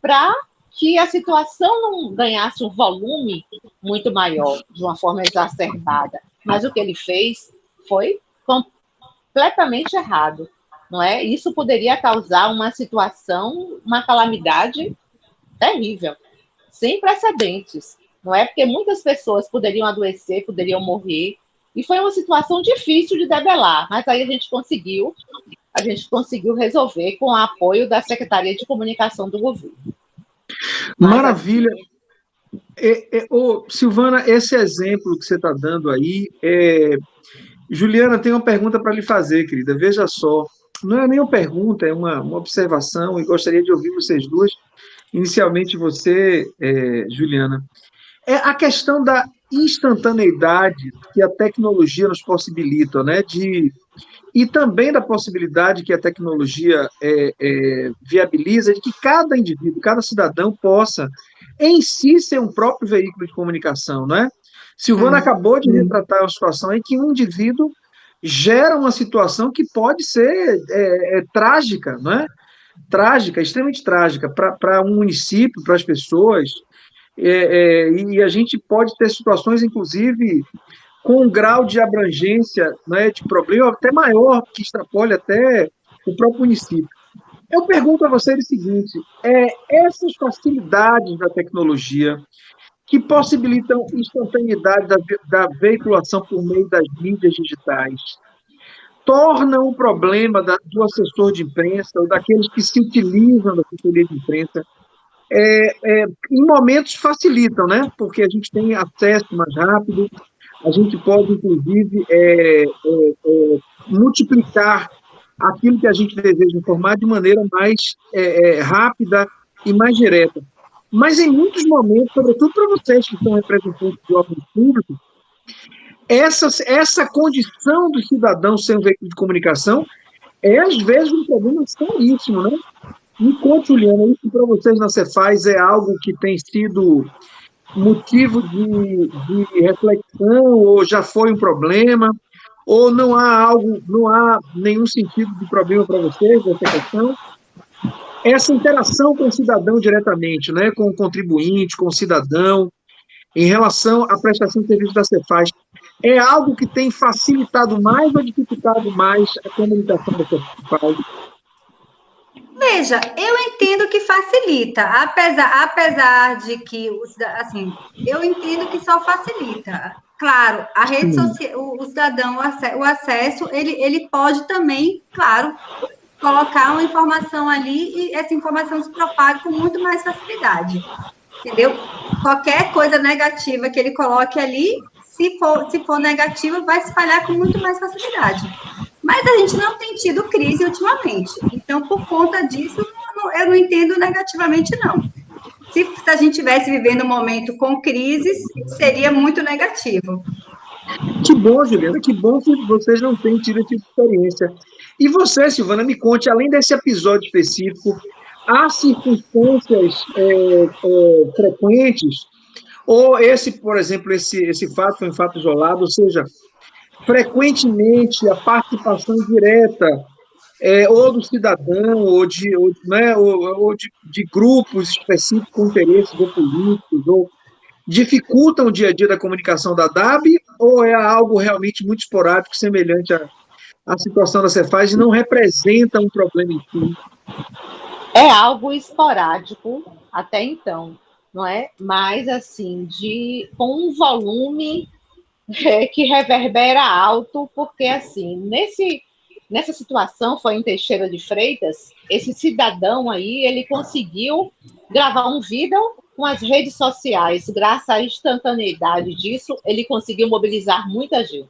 para que a situação não ganhasse um volume muito maior, de uma forma exacerbada. Mas o que ele fez foi completamente errado, não é? Isso poderia causar uma situação, uma calamidade terrível, sem precedentes, não é? Porque muitas pessoas poderiam adoecer, poderiam morrer, E foi uma situação difícil de debelar, mas aí a gente conseguiu resolver com o apoio da Secretaria de Comunicação do governo. Maravilha. Silvana, esse exemplo que você está dando aí, Juliana, tem uma pergunta para lhe fazer, querida. Veja só, não é nem uma pergunta, é uma observação, e gostaria de ouvir vocês duas. Inicialmente você, Juliana. É a questão da instantaneidade que a tecnologia nos possibilita, né? E também da possibilidade que a tecnologia viabiliza de que cada indivíduo, cada cidadão possa, em si, ser um próprio veículo de comunicação, né? Silvana acabou de retratar uma situação em que um indivíduo gera uma situação que pode ser trágica, né? Trágica, extremamente trágica, para um município, para as pessoas, e a gente pode ter situações, inclusive, com um grau de abrangência, né, de problema até maior, que extrapole até o próprio município. Eu pergunto a vocês o seguinte, essas facilidades da tecnologia que possibilitam instantaneidade da veiculação por meio das mídias digitais, tornam o problema do assessor de imprensa ou daqueles que se utilizam da assessoria de imprensa em momentos facilitam, né? Porque a gente tem acesso mais rápido, a gente pode, inclusive, multiplicar aquilo que a gente deseja informar de maneira mais rápida e mais direta. Mas, em muitos momentos, sobretudo para vocês que são representantes de órgãos públicos, essa condição do cidadão ser um veículo de comunicação às vezes, um problema seríssimo, né? Me conte, Juliana, isso para vocês na Cefaz é algo que tem sido motivo de reflexão, ou já foi um problema, ou não há nenhum sentido de problema para vocês nessa questão? Essa interação com o cidadão diretamente, né, com o contribuinte, com o cidadão, em relação à prestação de serviço da Cefaz, é algo que tem facilitado mais ou dificultado mais a comunicação da Cefaz? Veja, eu entendo que facilita, apesar de que, assim, eu entendo que só facilita. Claro, a rede social, o cidadão, o acesso, ele pode também, claro, colocar uma informação ali e essa informação se propaga com muito mais facilidade, entendeu? Qualquer coisa negativa que ele coloque ali, se for negativa, vai se espalhar com muito mais facilidade. Mas a gente não tem tido crise ultimamente. Então, por conta disso, eu não entendo negativamente, não. Se a gente estivesse vivendo um momento com crises, seria muito negativo. Que bom, Juliana, que bom que vocês não têm tido essa experiência. E você, Silvana, me conte, além desse episódio específico, há circunstâncias frequentes, ou por exemplo, esse fato foi um fato isolado, ou seja, frequentemente a participação direta ou do cidadão, ou de grupos específicos com interesses ou políticos, ou dificultam o dia a dia da comunicação da DAB, ou é algo realmente muito esporádico, semelhante à situação da Cefaz, e não representa um problema em si? É algo esporádico até então, não é? Mas, assim, com um volume que reverbera alto, porque, assim, nessa situação, foi em Teixeira de Freitas, esse cidadão aí, ele conseguiu gravar um vídeo com as redes sociais. Graças à instantaneidade disso, ele conseguiu mobilizar muita gente.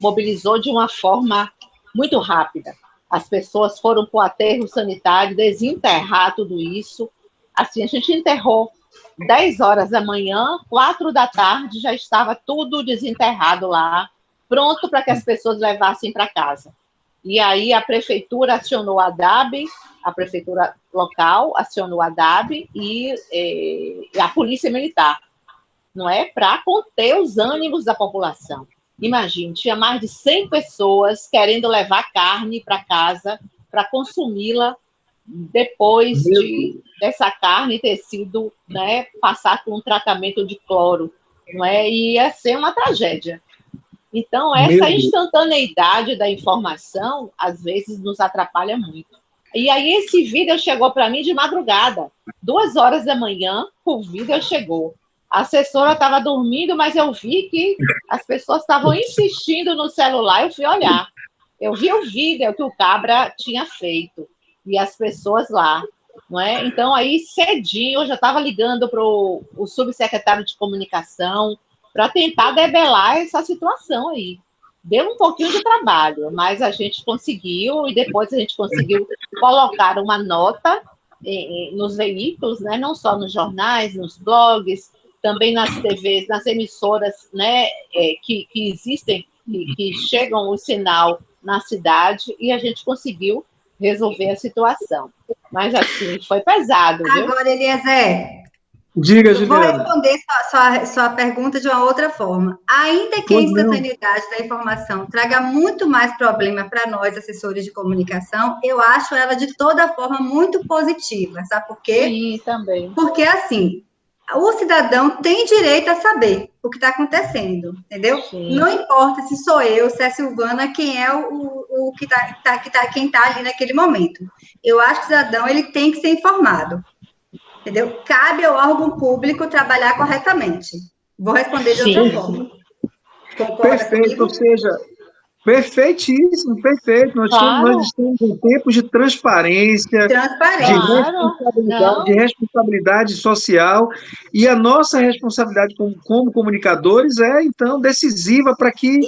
Mobilizou de uma forma muito rápida. As pessoas foram para o aterro sanitário desenterrar tudo isso. Assim, a gente enterrou 10 horas da manhã, 4 da tarde, já estava tudo desenterrado lá, pronto para que as pessoas levassem para casa. E aí a prefeitura acionou a DAB, a prefeitura local acionou a DAB e a polícia militar, não é? Para conter os ânimos da população. Imagine, tinha mais de 100 pessoas querendo levar carne para casa para consumi-la depois dessa carne ter sido, né, passar por um tratamento de cloro, não é? E ia ser uma tragédia. Então, essa instantaneidade da informação, às vezes, nos atrapalha muito. E aí, esse vídeo chegou para mim de madrugada. 2 horas da manhã, o vídeo chegou. A assessora estava dormindo, mas eu vi que as pessoas estavam insistindo no celular, eu fui olhar. Eu vi o vídeo que o Cabra tinha feito, e as pessoas lá, não é? Então, aí, cedinho, eu já estava ligando para o subsecretário de comunicação para tentar debelar essa situação aí. Deu um pouquinho de trabalho, mas a gente conseguiu, e depois a gente conseguiu colocar uma nota nos veículos, né? Não só nos jornais, nos blogs, também nas TVs, nas emissoras, né, que existem, que chegam o sinal na cidade, e a gente conseguiu resolver a situação. Mas, assim, foi pesado, viu? Agora, Eliezer, Diga, eu vou Juliana. responder sua pergunta de uma outra forma. Ainda que a instantaneidade da informação traga muito mais problema para nós, assessores de comunicação, eu acho ela, de toda forma, muito positiva. Sabe por quê? Sim, também. Porque, assim, o cidadão tem direito a saber o que está acontecendo, entendeu? Sim. Não importa se sou eu, se é Silvana, quem é o quem está ali naquele momento. Eu acho que o cidadão ele tem que ser informado, entendeu? Cabe ao órgão público trabalhar corretamente. Vou responder de outra forma. Concorda Perfeito, comigo? Ou seja, perfeitíssimo, perfeito. Nós estamos em tempos de transparência, de responsabilidade social, e a nossa responsabilidade como comunicadores é, então, decisiva para que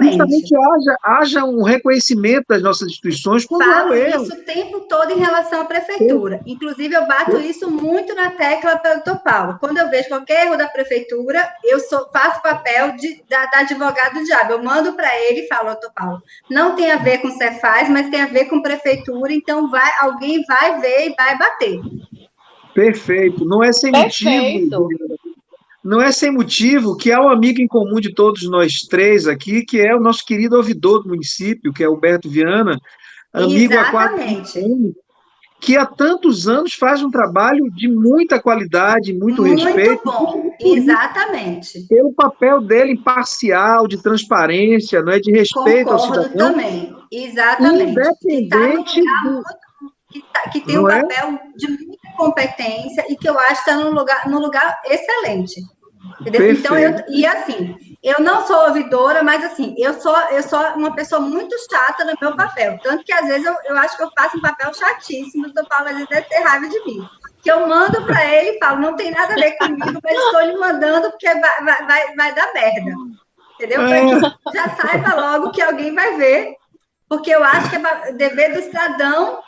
justamente haja um reconhecimento das nossas instituições quando há um erro. Isso o tempo todo em relação à prefeitura. Inclusive, eu bato isso muito na tecla pelo Dr. Paulo. Quando eu vejo qualquer erro da prefeitura, eu faço papel da advogado do diabo. Eu mando para ele e falo, Dr. Paulo, não tem a ver com o Cefaz, mas tem a ver com prefeitura, então alguém vai ver e vai bater. Perfeito. Não é sem motivo. Não é sem motivo que há um amigo em comum de todos nós três aqui, que é o nosso querido ouvidor do município, que é Alberto Viana, amigo há 4 anos, que há tantos anos faz um trabalho de muita qualidade, muito respeito. Muito bom, exatamente. Pelo papel dele imparcial, de transparência, não é, de respeito ao cidadão. Concordo também, exatamente. Independente que tem um papel de muita competência e que eu acho que está num lugar excelente. Entendeu? Então, eu não sou ouvidora, mas assim, eu sou uma pessoa muito chata no meu papel. Tanto que, às vezes, eu acho que eu faço um papel chatíssimo, o doutor Paulo, às vezes, deve ter raiva de mim. Que eu mando para ele e falo, não tem nada a ver comigo, mas estou lhe mandando porque vai dar merda. Entendeu? Para que já saiba logo que alguém vai ver, porque eu acho que é dever do cidadão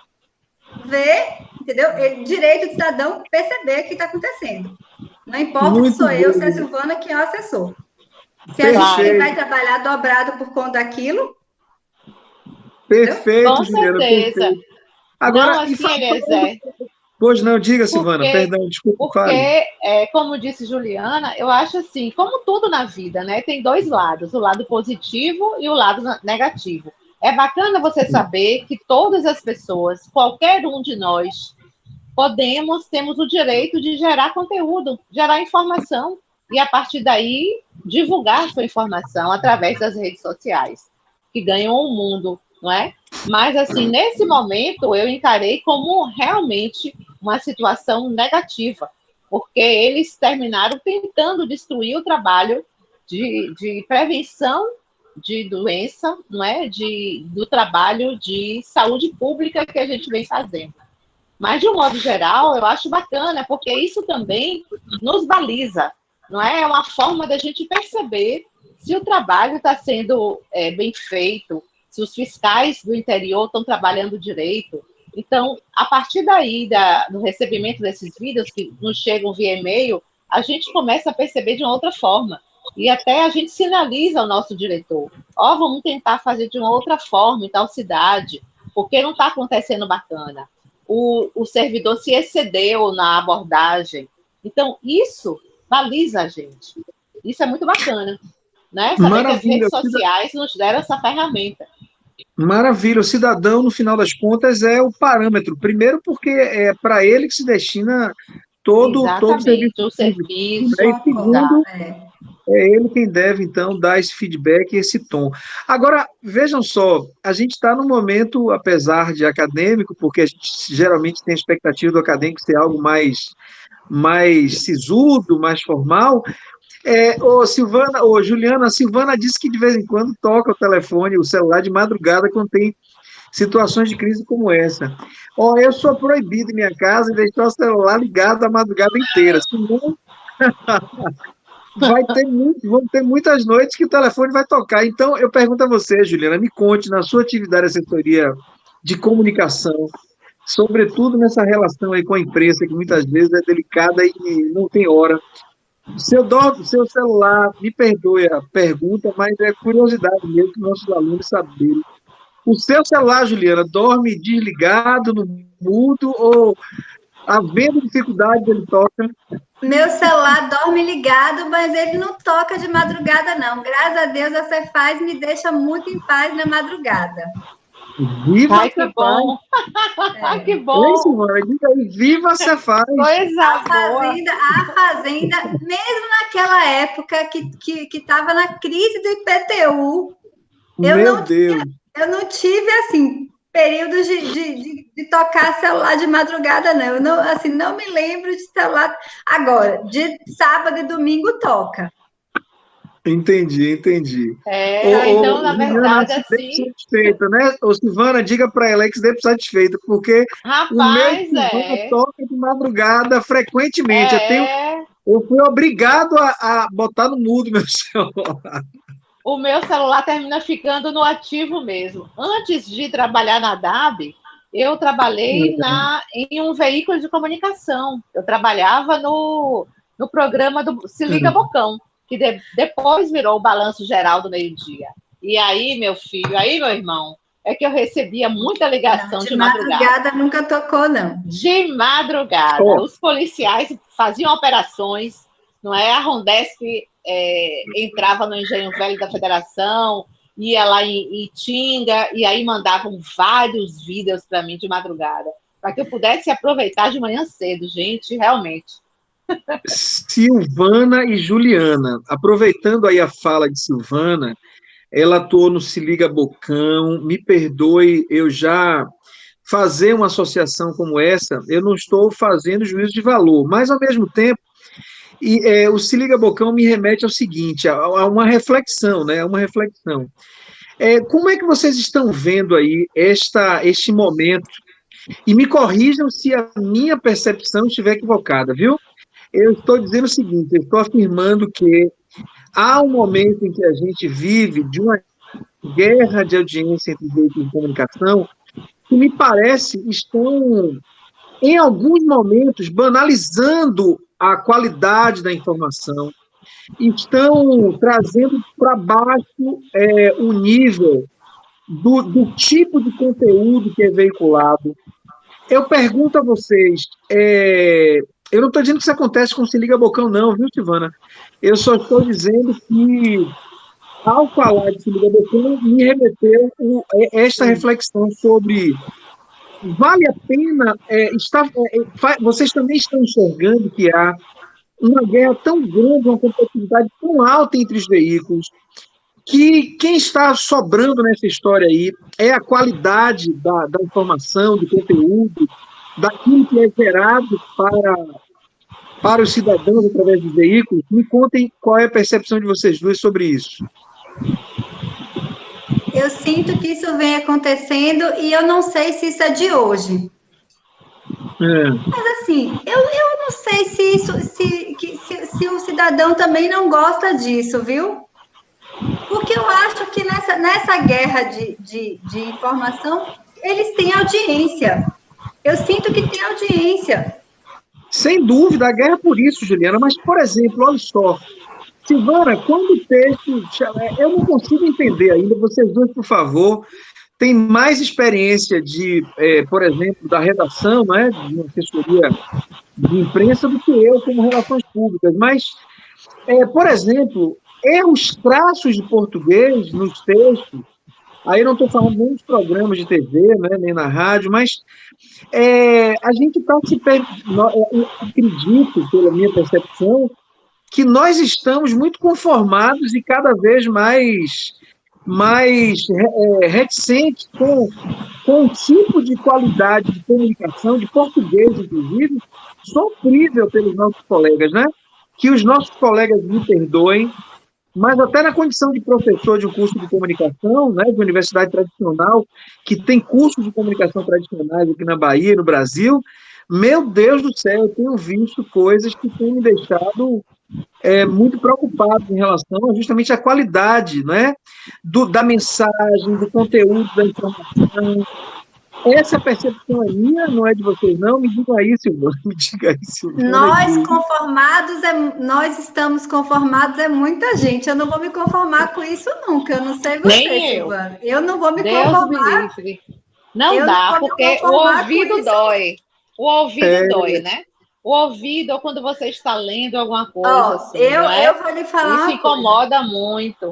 ver, entendeu? Direito do cidadão perceber o que está acontecendo. Não importa se sou eu, se é a Silvana, quem é o assessor. Se a gente vai trabalhar dobrado por conta daquilo. Perfeito, com Juliana, certeza. Perfeito. Agora, não, assim, Eliezer. Pois não, diga, Silvana, perdão, desculpa. Porque, como disse Juliana, eu acho assim, como tudo na vida, né? Tem 2 lados, o lado positivo e o lado negativo. É bacana você saber que todas as pessoas, qualquer um de nós, temos o direito de gerar conteúdo, gerar informação, e a partir daí divulgar sua informação através das redes sociais, que ganham o mundo, não é? Mas, assim, nesse momento, eu encarei como realmente uma situação negativa, porque eles terminaram tentando destruir o trabalho de prevenção de doença, não é? Do trabalho de saúde pública que a gente vem fazendo. Mas, de um modo geral, eu acho bacana, porque isso também nos baliza, não é? É uma forma da gente perceber se o trabalho está sendo bem feito, se os fiscais do interior estão trabalhando direito. Então, a partir daí, do recebimento desses vídeos que nos chegam via e-mail, a gente começa a perceber de uma outra forma. E até a gente sinaliza ao nosso diretor, vamos tentar fazer de uma outra forma em tal cidade, porque não está acontecendo bacana. O servidor se excedeu na abordagem. Então, isso baliza a gente. Isso é muito bacana, né? Saber que as redes sociais nos deram essa ferramenta. Maravilha. O cidadão, no final das contas, é o parâmetro. Primeiro, porque é para ele que se destina todo o serviço. E segundo, é ele quem deve, então, dar esse feedback e esse tom. Agora, vejam só, a gente está num momento, apesar de acadêmico, porque a gente geralmente tem a expectativa do acadêmico ser algo mais mais sisudo, mais formal. Juliana, a Silvana disse que de vez em quando toca o telefone, o celular de madrugada quando tem situações de crise como essa. Eu sou proibido em minha casa de deixar o celular ligado a madrugada inteira, senão vão ter muitas noites que o telefone vai tocar. Então, eu pergunto a você, Juliana, me conte, na sua atividade de assessoria de comunicação, sobretudo nessa relação aí com a imprensa, que muitas vezes é delicada e não tem hora. Seu celular, me perdoe a pergunta, mas é curiosidade mesmo que nossos alunos saberem. O seu celular, Juliana, dorme desligado, no mudo, ou havendo dificuldade ele toca? Meu celular dorme ligado, mas ele não toca de madrugada, não. Graças a Deus, a Cefaz me deixa muito em paz na madrugada. Viva Ai, que bom! É. Que bom! Senhora, diga aí, viva a Cefaz! A Fazenda, mesmo naquela época que estava na crise do IPTU, eu não tive, assim, períodos de tocar celular de madrugada, não. Eu não, assim, não me lembro de celular. Agora, de sábado e domingo toca. Entendi. Então, na verdade, assim... satisfeita, né? Silvana, diga para ela que deve satisfeita, porque o meu toca de madrugada frequentemente. Eu fui obrigado a botar no mudo meu celular. O meu celular termina ficando no ativo mesmo. Antes de trabalhar na DAB, eu trabalhei em um veículo de comunicação. Eu trabalhava no programa do Se Liga Bocão, que depois virou o Balanço Geral do Meio-Dia. E aí, meu irmão, é que eu recebia muita ligação de madrugada. De madrugada nunca tocou, não. De madrugada. Os policiais faziam operações, não é? A Rondesp entrava no Engenho Velho da Federação, ia lá em Itinga, e aí mandavam vários vídeos para mim de madrugada, para que eu pudesse aproveitar de manhã cedo, gente, realmente. Silvana e Juliana, aproveitando aí a fala de Silvana, ela atuou no Se Liga Bocão, me perdoe, eu já fazer uma associação como essa, eu não estou fazendo juízo de valor, mas ao mesmo tempo, o Se Liga Bocão me remete ao seguinte, a uma reflexão, né? Uma reflexão. Como é que vocês estão vendo aí este momento? E me corrijam se a minha percepção estiver equivocada, viu? Eu estou dizendo o seguinte, eu estou afirmando que há um momento em que a gente vive de uma guerra de audiência entre veículos de comunicação que me parece estão, em alguns momentos, banalizando a qualidade da informação, estão trazendo para baixo o nível do tipo de conteúdo que é veiculado. Eu pergunto a vocês, eu não estou dizendo que isso acontece com o Se Liga Bocão, não, viu, Silvana? Eu só estou dizendo que, ao falar de Se Liga Bocão, me remeteu esta reflexão sobre vale a pena vocês também estão enxergando que há uma guerra tão grande, uma competitividade tão alta entre os veículos, que quem está sobrando nessa história aí é a qualidade da informação, do conteúdo, daquilo que é gerado para os cidadãos através dos veículos. Me contem qual é a percepção de vocês duas sobre isso. Eu sinto que isso vem acontecendo e eu não sei se isso é de hoje. Mas assim, eu não sei se o cidadão também não gosta disso, viu? Porque eu acho que nessa guerra de informação, eles têm audiência. Eu sinto que tem audiência. Sem dúvida, a guerra é por isso, Juliana. Mas, por exemplo, olha só. Silvana, quando o texto... Eu não consigo entender ainda. Vocês dois, por favor, têm mais experiência por exemplo, da redação, né, de uma assessoria de imprensa do que eu como relações públicas. Mas, por exemplo, erros crassos de português nos textos, aí eu não estou falando nem dos programas de TV, né, nem na rádio, mas a gente está acredito, pela minha percepção, que nós estamos muito conformados e cada vez mais mais reticentes com um tipo de qualidade de comunicação, de português, inclusive, sofrível pelos nossos colegas, né? Que os nossos colegas me perdoem, mas até na condição de professor de um curso de comunicação, né, de universidade tradicional, que tem cursos de comunicação tradicionais aqui na Bahia, no Brasil, meu Deus do céu, eu tenho visto coisas que têm me deixado muito preocupado em relação justamente à qualidade, né, da mensagem, do conteúdo da informação. Essa percepção é minha, não é de vocês, não? Me diga aí, Silvana. Me diga aí, Silvana. Nós estamos conformados, é muita gente. Eu não vou me conformar com isso nunca. Eu não sei você, Nem Silvana. Eu não vou me Deus conformar. Me livre. Não dá, porque o ouvido dói. O ouvido dói, né? O ouvido, ou quando você está lendo alguma coisa, assim, eu vou lhe falar isso incomoda muito.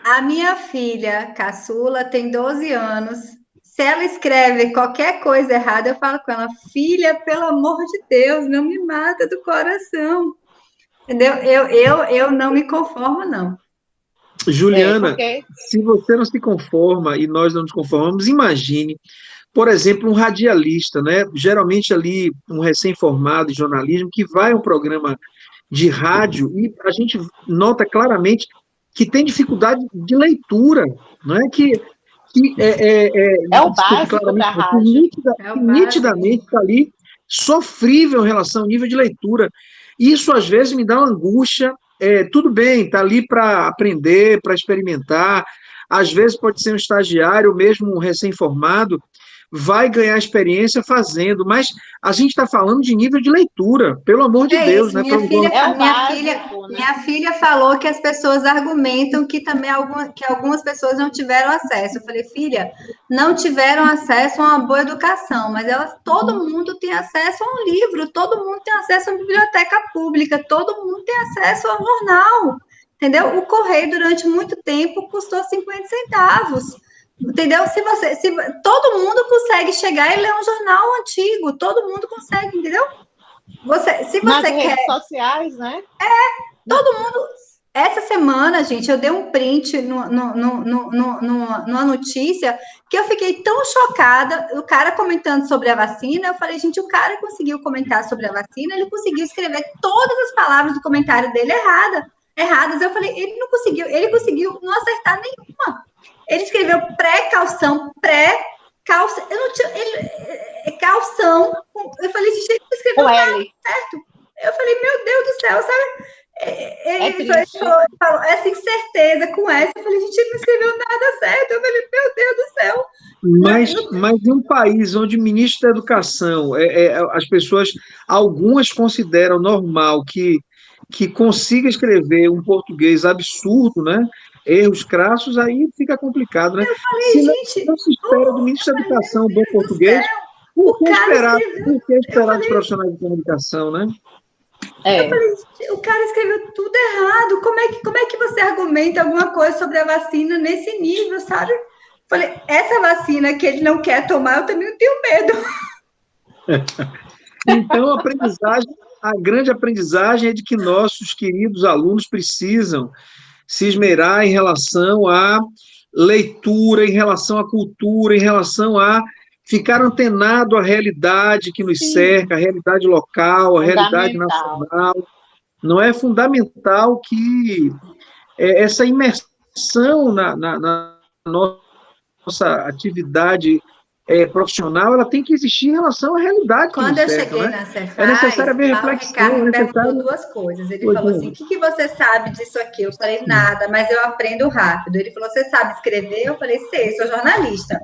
A minha filha, caçula, tem 12 anos. Se ela escreve qualquer coisa errada, eu falo com ela, filha, pelo amor de Deus, não me mata do coração. Entendeu? Eu não me conformo, não. Juliana, se você não se conforma e nós não nos conformamos, imagine, por exemplo, um radialista, né? Geralmente ali um recém-formado em jornalismo que vai a um programa de rádio e a gente nota claramente que tem dificuldade de leitura, não é o básico da rádio. Nitidamente está ali sofrível em relação ao nível de leitura. Isso às vezes me dá uma angústia. Tudo bem, está ali para aprender, para experimentar. Às vezes pode ser um estagiário, mesmo um recém-formado, vai ganhar experiência fazendo, mas a gente está falando de nível de leitura, pelo amor de Deus, isso, né? Minha filha falou que as pessoas argumentam que também que algumas pessoas não tiveram acesso. Eu falei, filha, não tiveram acesso a uma boa educação, mas todo mundo tem acesso a um livro, todo mundo tem acesso a uma biblioteca pública, todo mundo tem acesso a um jornal, entendeu? O correio durante muito tempo custou 50 centavos. Entendeu? Se todo mundo consegue chegar e ler um jornal antigo, todo mundo consegue, entendeu? Nas redes sociais, né? Todo mundo. Essa semana, gente, eu dei um print numa notícia que eu fiquei tão chocada. O cara comentando sobre a vacina, eu falei, gente, o cara conseguiu comentar sobre a vacina, ele conseguiu escrever todas as palavras do comentário dele erradas. Eu falei, ele conseguiu não acertar nenhuma. Ele escreveu pré-calção. Eu não tinha. Calção. Eu falei, gente, ele escreveu nada certo. Eu falei, meu Deus do céu, sabe? Ele falou essa incerteza com essa. Eu falei, gente, ele não escreveu nada certo. Eu falei, meu Deus do céu. Mas em um país onde o ministro da Educação, as pessoas, algumas consideram normal que consiga escrever um português absurdo, né? Erros crassos, aí fica complicado, né? Eu falei, gente, não se espera do ministro da Educação um bom português, por que esperar dos profissionais de comunicação, né? Eu falei, o cara escreveu tudo errado. Como é que você argumenta alguma coisa sobre a vacina nesse nível, sabe? Eu falei, essa vacina que ele não quer tomar, eu também tenho medo. Então, a grande aprendizagem é de que nossos queridos alunos precisam se esmerar em relação à leitura, em relação à cultura, em relação a ficar antenado à realidade que nos cerca, a realidade local, a realidade nacional. Não é fundamental que essa imersão na nossa atividade profissional, ela tem que existir em relação à realidade. Quando eu cheguei na Cefaz, é necessário haver reflexão. O Ricardo perguntou duas coisas. Ele falou assim, o que você sabe disso aqui? Eu falei, nada, mas eu aprendo rápido. Ele falou, você sabe escrever? Eu falei, sei, sou jornalista.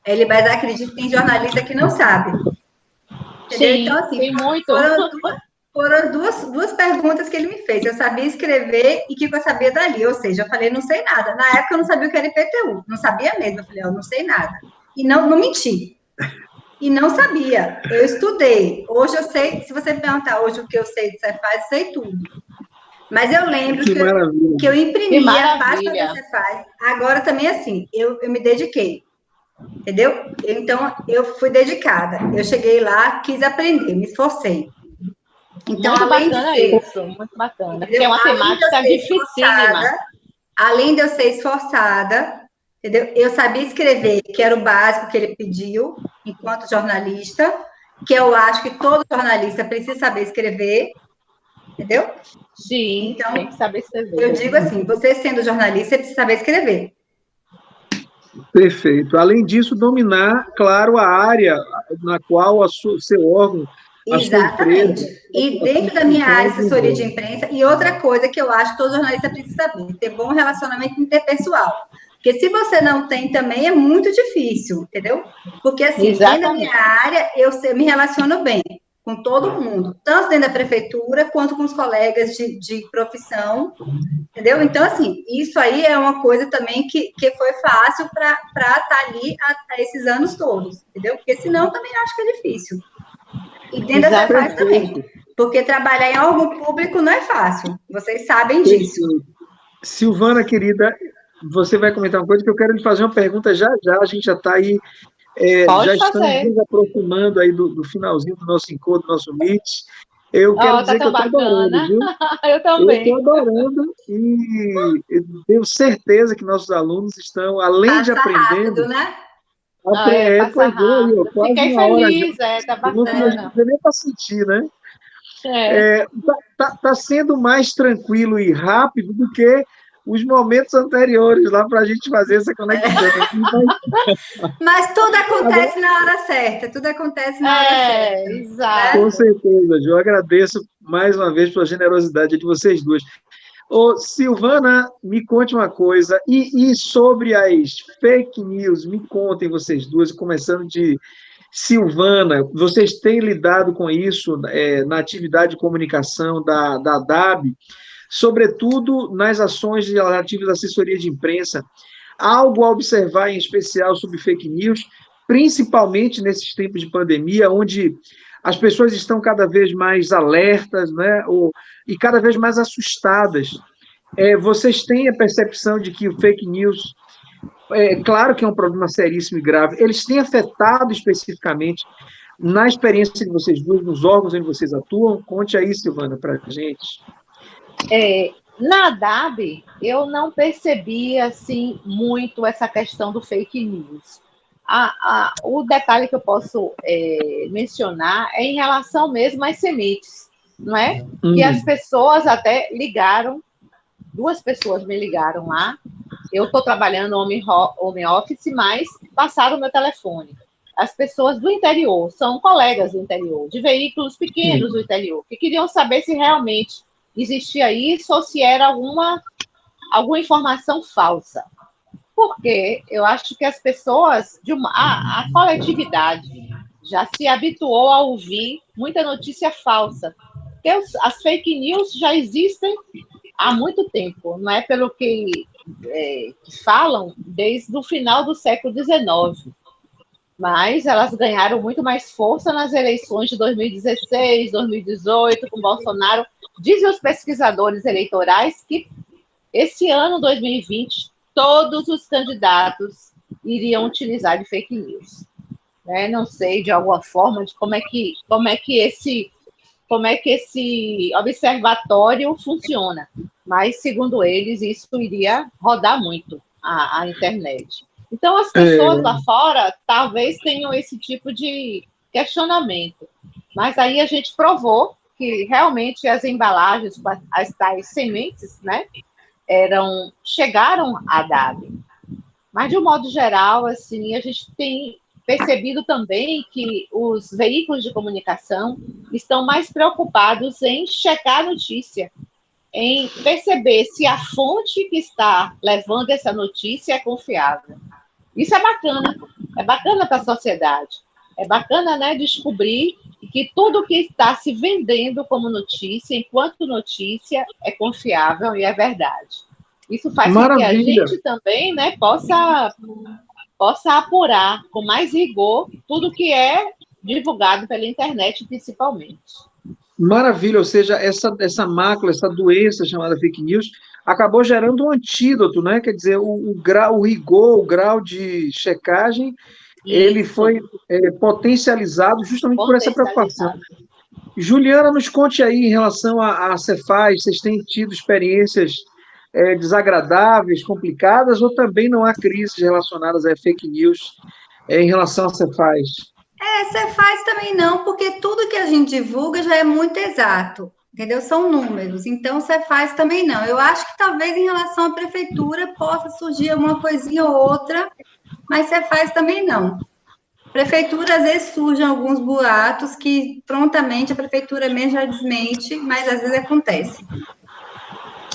Ele, mas acredito que tem jornalista que não sabe. Entendeu? Sim, então, assim, tem muito. Foram duas perguntas que ele me fez. Eu sabia escrever e o que eu sabia dali. Ou seja, eu falei, não sei nada. Na época eu não sabia o que era IPTU. Não sabia mesmo. Eu falei, eu não sei nada. E não menti. E não sabia. Eu estudei. Hoje eu sei, se você me perguntar hoje o que eu sei de Cefaz, eu sei tudo. Mas eu lembro que eu imprimi a página da Cefaz. Agora também, assim, eu me dediquei. Entendeu? Então, eu fui dedicada. Eu cheguei lá, quis aprender, me esforcei. Então, muito bacana isso, muito bacana. Porque é uma temática dificílima. além de eu ser esforçada, entendeu? Eu sabia escrever, que era o básico que ele pediu, enquanto jornalista, que eu acho que todo jornalista precisa saber escrever, entendeu? Sim, então, tem que saber escrever. Eu digo assim, você sendo jornalista, você precisa saber escrever. Perfeito. Além disso, dominar, claro, a área na qual seu órgão, a sua Exatamente. empresa, E a sua dentro da minha área, instituição assessoria de desenvolve. imprensa, e outra coisa que eu acho que todo jornalista precisa saber, ter bom relacionamento interpessoal. Porque se você não tem também, é muito difícil, entendeu? Porque, assim, dentro da minha área, eu me relaciono bem com todo mundo, tanto dentro da prefeitura, quanto com os colegas de profissão, entendeu? Então, assim, isso aí é uma coisa também que foi fácil para estar ali há esses anos todos, entendeu? Porque senão também acho que é difícil. E dentro da Cefaz também. Porque trabalhar em órgão público não é fácil. Vocês sabem disso. Silvana, querida, você vai comentar uma coisa que eu quero lhe fazer uma pergunta já já. A gente já está aí, já estamos nos aproximando aí do finalzinho do nosso encontro, do nosso meet. Eu quero dizer que eu estou adorando, viu? Eu também. Eu estou adorando e tenho certeza que nossos alunos estão, além de aprendendo... Rápido, né? Passa rápido. Quase Fiquei uma hora feliz, já. tá bacana. Não nem para sentir, né? Tá sendo mais tranquilo e rápido do que os momentos anteriores lá para a gente fazer essa conexão. Mas tudo acontece na hora certa, tudo acontece na hora certa. Exato. Com certeza, Ju. Eu agradeço mais uma vez pela generosidade de vocês duas. Ô, Silvana, me conte uma coisa, e sobre as fake news, me contem vocês duas, começando de Silvana, vocês têm lidado com isso na atividade de comunicação da DAB, sobretudo nas ações relativas à assessoria de imprensa, algo a observar em especial sobre fake news, principalmente nesses tempos de pandemia, onde as pessoas estão cada vez mais alertas, né, e cada vez mais assustadas. Vocês têm a percepção de que o fake news, claro que é um problema seríssimo e grave, eles têm afetado especificamente na experiência de vocês duas, nos órgãos onde vocês atuam? Conte aí, Silvana, para a gente. Na DAB, eu não percebi assim muito essa questão do fake news. O detalhe que eu posso mencionar é em relação mesmo às sementes, não é? Que as pessoas até ligaram, 2 pessoas me ligaram lá. Eu estou trabalhando home office, mas passaram o meu telefone. As pessoas do interior, são colegas do interior, de veículos pequenos do interior, que queriam saber se realmente existia isso ou se era alguma informação falsa. Porque eu acho que as pessoas, a coletividade, já se habituou a ouvir muita notícia falsa. Porque as fake news já existem há muito tempo, não é pelo que falam desde o final do século XIX. Mas elas ganharam muito mais força nas eleições de 2016, 2018, com Bolsonaro. Dizem os pesquisadores eleitorais que esse ano, 2020, todos os candidatos iriam utilizar de fake news. Não sei, de alguma forma, de como é que esse observatório funciona. Mas, segundo eles, isso iria rodar muito a internet. Então, as pessoas lá fora talvez tenham esse tipo de questionamento. Mas aí a gente provou que realmente as embalagens, as tais sementes, né, chegaram a DAB. Mas, de um modo geral, assim, a gente tem percebido também que os veículos de comunicação estão mais preocupados em checar a notícia, em perceber se a fonte que está levando essa notícia é confiável. Isso é bacana para a sociedade. É bacana, né, descobrir que tudo que está se vendendo como notícia, enquanto notícia, é confiável e é verdade. Isso faz com que a gente também, né, possa apurar com mais rigor tudo que é divulgado pela internet, principalmente. Maravilha, ou seja, essa mácula, essa doença chamada fake news, acabou gerando um antídoto, né? Quer dizer, o rigor, o grau de checagem, ele foi potencializado justamente por essa preocupação. Juliana, nos conte aí em relação à Cefaz, vocês têm tido experiências desagradáveis, complicadas, ou também não há crises relacionadas a fake news em relação a Cefaz? Cefaz também não, porque tudo que a gente divulga já é muito exato, entendeu? São números, então Cefaz também não. Eu acho que talvez em relação à prefeitura possa surgir uma coisinha ou outra, mas Cefaz também não. Prefeitura, às vezes, surgem alguns boatos que prontamente a prefeitura mesmo já desmente, mas às vezes acontece.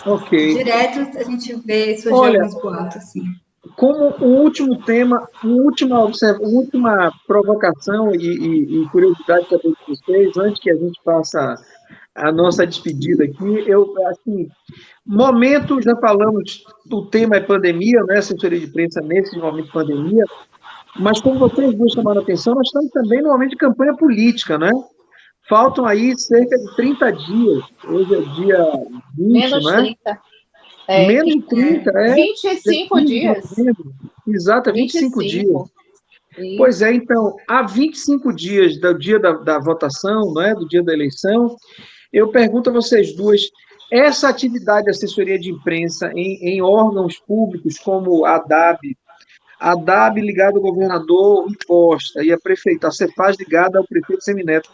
Ok. Direto a gente vê surgir Olha, alguns boatos, assim. como o último tema, última provocação e curiosidade também de vocês, antes que a gente faça a nossa despedida aqui, assim, momento, já falamos, o tema é pandemia, né, assessoria de imprensa nesse momento de pandemia, mas como vocês duas chamaram a atenção, nós estamos também no momento de campanha política, né? Faltam aí cerca de 30 dias, hoje é dia 20, Menos né? 30. Menos de 30, 25 15 de dias. novembro. Exato, 25 dias. 25. Isso. Pois é, então, há 25 dias do dia da votação, né, do dia da eleição, eu pergunto a vocês duas, essa atividade de assessoria de imprensa em órgãos públicos como a DAB ligada ao governador imposta e a prefeita, a Cefaz ligada ao prefeito Semineto,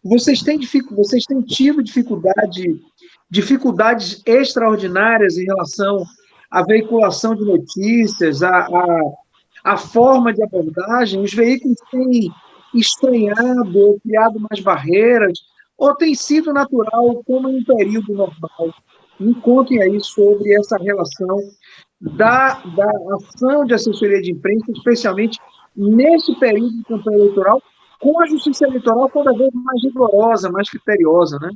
vocês têm tido dificuldades extraordinárias em relação à veiculação de notícias, a forma de abordagem? Os veículos têm estranhado ou criado mais barreiras, ou tem sido natural, como em um período normal? Me contem aí sobre essa relação da ação de assessoria de imprensa, especialmente nesse período de campanha eleitoral, com a justiça eleitoral cada vez mais rigorosa, mais criteriosa, né?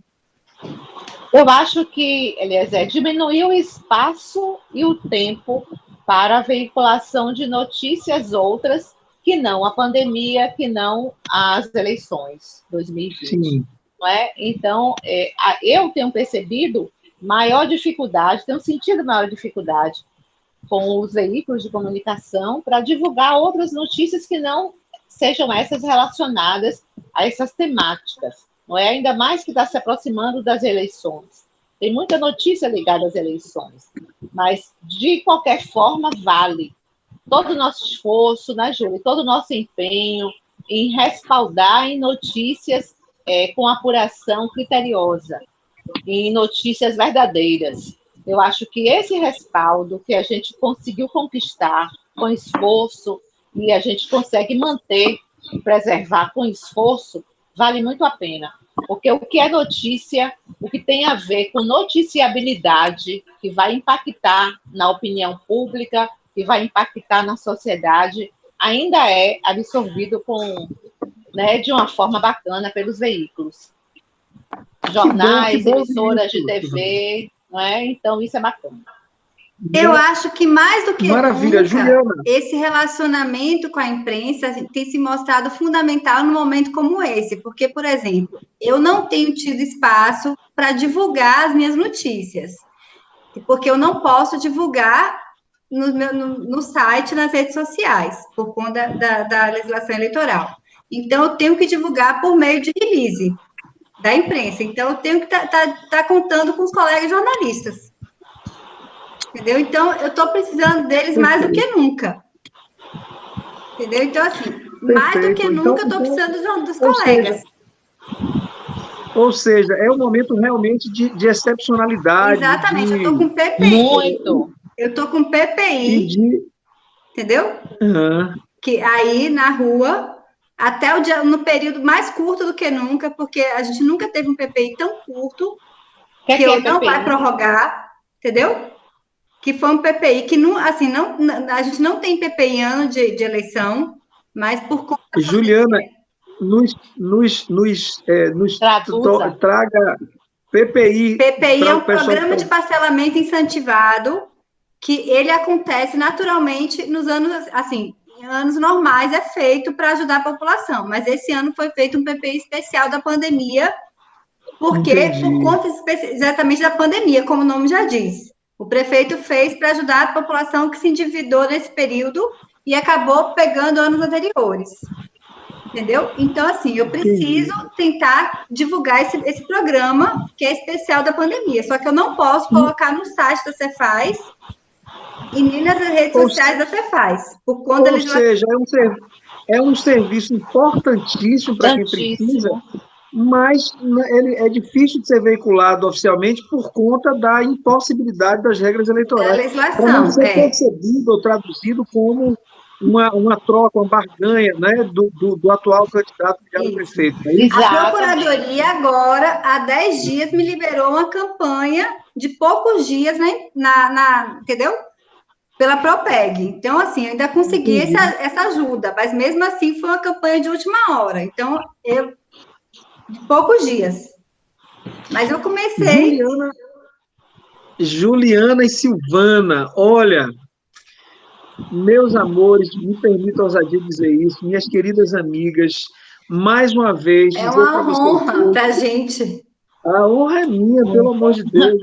Eu acho que, Eliezer, diminuiu o espaço e o tempo para a veiculação de notícias outras que não a pandemia, que não as eleições 2020. Sim. Não é? Então, eu tenho percebido maior dificuldade, tenho sentido maior dificuldade com os veículos de comunicação para divulgar outras notícias que não sejam essas relacionadas a essas temáticas. Não é? Ainda mais que está se aproximando das eleições. Tem muita notícia ligada às eleições, mas, de qualquer forma, vale todo o nosso esforço, né, Júlia, todo o nosso empenho em respaldar em notícias com apuração criteriosa, em notícias verdadeiras. Eu acho que esse respaldo que a gente conseguiu conquistar com esforço e a gente consegue manter e preservar com esforço, vale muito a pena. Porque o que é notícia, o que tem a ver com noticiabilidade, que vai impactar na opinião pública, que vai impactar na sociedade, ainda é absorvido de uma forma bacana pelos veículos. Jornais, emissoras de TV, não é? Então isso é bacana. Eu acho que mais do que Maravilha, nunca, Juliana. Esse relacionamento com a imprensa tem se mostrado fundamental num momento como esse, porque, por exemplo, eu não tenho tido espaço para divulgar as minhas notícias, porque eu não posso divulgar no site, nas redes sociais, por conta da legislação eleitoral. Então, eu tenho que divulgar por meio de release da imprensa. Então, eu tenho que tá contando com os colegas jornalistas. Entendeu? Então, eu estou precisando deles mais do que nunca. Entendeu? Então, assim, mais do que nunca, eu estou precisando dos colegas. Ou seja, é um momento realmente de excepcionalidade. Exatamente, eu estou com PPI. Muito. Eu estou com PPI. Entendeu? Uhum. Que aí, na rua, até no período mais curto do que nunca, porque a gente nunca teve um PPI tão curto, que eu não vai prorrogar, entendeu? Que foi um PPI que não, assim, a gente não tem PPI em ano de eleição, mas por conta... Juliana, traga PPI. PPI é um programa de parcelamento incentivado que ele acontece naturalmente nos anos, assim, em anos normais é feito para ajudar a população, mas esse ano foi feito um PPI especial da pandemia, porque por conta exatamente da pandemia, como o nome já diz. O prefeito fez para ajudar a população que se endividou nesse período e acabou pegando anos anteriores. Entendeu? Então, assim, eu preciso tentar divulgar esse programa, que é especial da pandemia. Só que eu não posso colocar no site da Cefaz e nem nas redes sociais da Cefaz, por conta da legislação. Ou seja, é um serviço importantíssimo para quem precisa, mas ele é difícil de ser veiculado oficialmente por conta da impossibilidade das regras eleitorais. Da legislação, para não ser percebido ou traduzido como uma troca, uma barganha, né, do atual candidato ligado prefeito. A Procuradoria agora, há 10 dias, me liberou uma campanha de poucos dias, né, entendeu? Pela Propeg. Então, assim, eu ainda consegui essa ajuda, mas mesmo assim foi uma campanha de última hora. Então, de poucos dias. Mas eu comecei... Juliana e Silvana, olha, meus amores, me permito a ousadia dizer isso, minhas queridas amigas, mais uma vez... É uma honra para a gente. A honra é minha, pelo amor de Deus.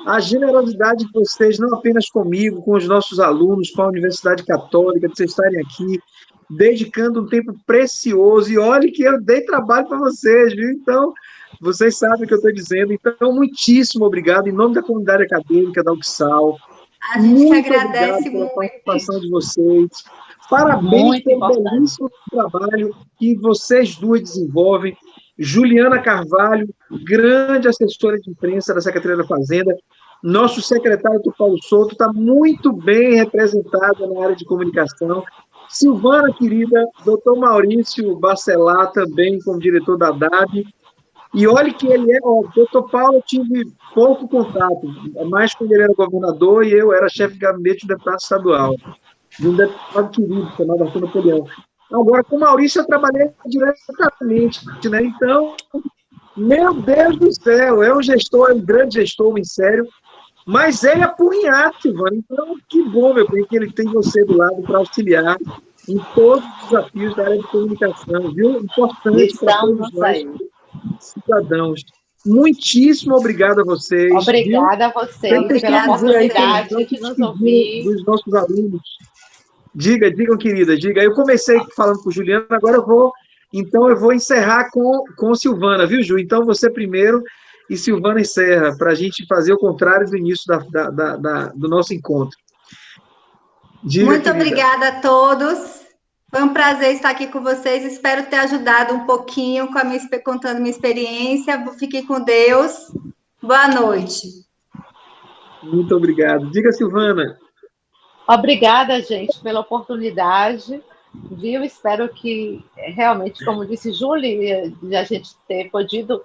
A generosidade de vocês, não apenas comigo, com os nossos alunos, com a Universidade Católica, de vocês estarem aqui, dedicando um tempo precioso. E olhe que eu dei trabalho para vocês, viu? Então, vocês sabem o que eu estou dizendo. Então, muitíssimo obrigado, em nome da comunidade acadêmica da UXAL. A gente muito que agradece pela participação de vocês. Parabéns pelo belíssimo trabalho que vocês duas desenvolvem. Juliana Carvalho, grande assessora de imprensa da Secretaria da Fazenda. Nosso secretário Paulo Souto está muito bem representado na área de comunicação. Silvana, querida, doutor Maurício Bacelar, também como diretor da DAB. E olhe que ele doutor Paulo, eu tive pouco contato, mais quando ele era governador e eu era chefe de gabinete do deputado estadual, de um deputado querido, chamado Arthur Napoleão. Agora, com o Maurício, eu trabalhei diretamente, né? Então, meu Deus do céu, é um gestor, é um grande gestor, um sério, mas ele é apurrinhado, Silvana. Então, que bom, meu bem, que ele tem você do lado para auxiliar em todos os desafios da área de comunicação, viu? Importante para todos nós, cidadãos. Muitíssimo obrigado a vocês. Obrigada a vocês pela oportunidade de nos ouvir. Dos nossos alunos. Digam, querida, diga. Eu comecei falando com Juliana, agora eu vou encerrar com Silvana, viu, Ju? Então, você primeiro e Silvana encerra, para a gente fazer o contrário do início do nosso encontro. Diga, muito querida. Obrigada a todos. Foi um prazer estar aqui com vocês. Espero ter ajudado um pouquinho contando minha experiência. Fiquem com Deus. Boa noite. Muito obrigado. Diga, Silvana. Obrigada, gente, pela oportunidade, viu? Espero que, realmente, como disse Júlia, a gente ter podido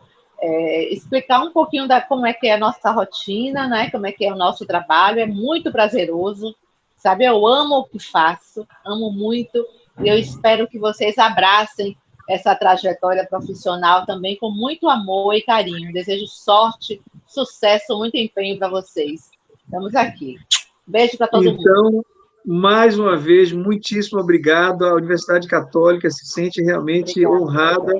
explicar um pouquinho como é que é a nossa rotina, né? Como é que é o nosso trabalho. É muito prazeroso, sabe? Eu amo o que faço, amo muito, e eu espero que vocês abracem essa trajetória profissional também com muito amor e carinho. Desejo sorte, sucesso, muito empenho para vocês. Estamos aqui. Beijo para todo mundo. Então, mais uma vez, muitíssimo obrigado. A Universidade Católica se sente realmente honrada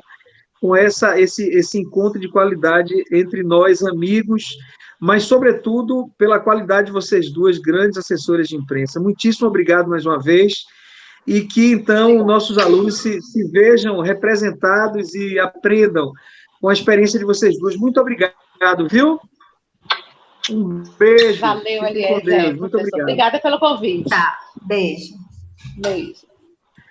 com esse encontro de qualidade entre nós, amigos, mas, sobretudo, pela qualidade de vocês duas, grandes assessoras de imprensa. Muitíssimo obrigado mais uma vez, e que, então, nossos alunos se vejam representados e aprendam com a experiência de vocês duas. Muito obrigado, viu? Um beijo. Valeu, Eliezer. Muito obrigado. Obrigada pelo convite. Tá, beijo. Beijo.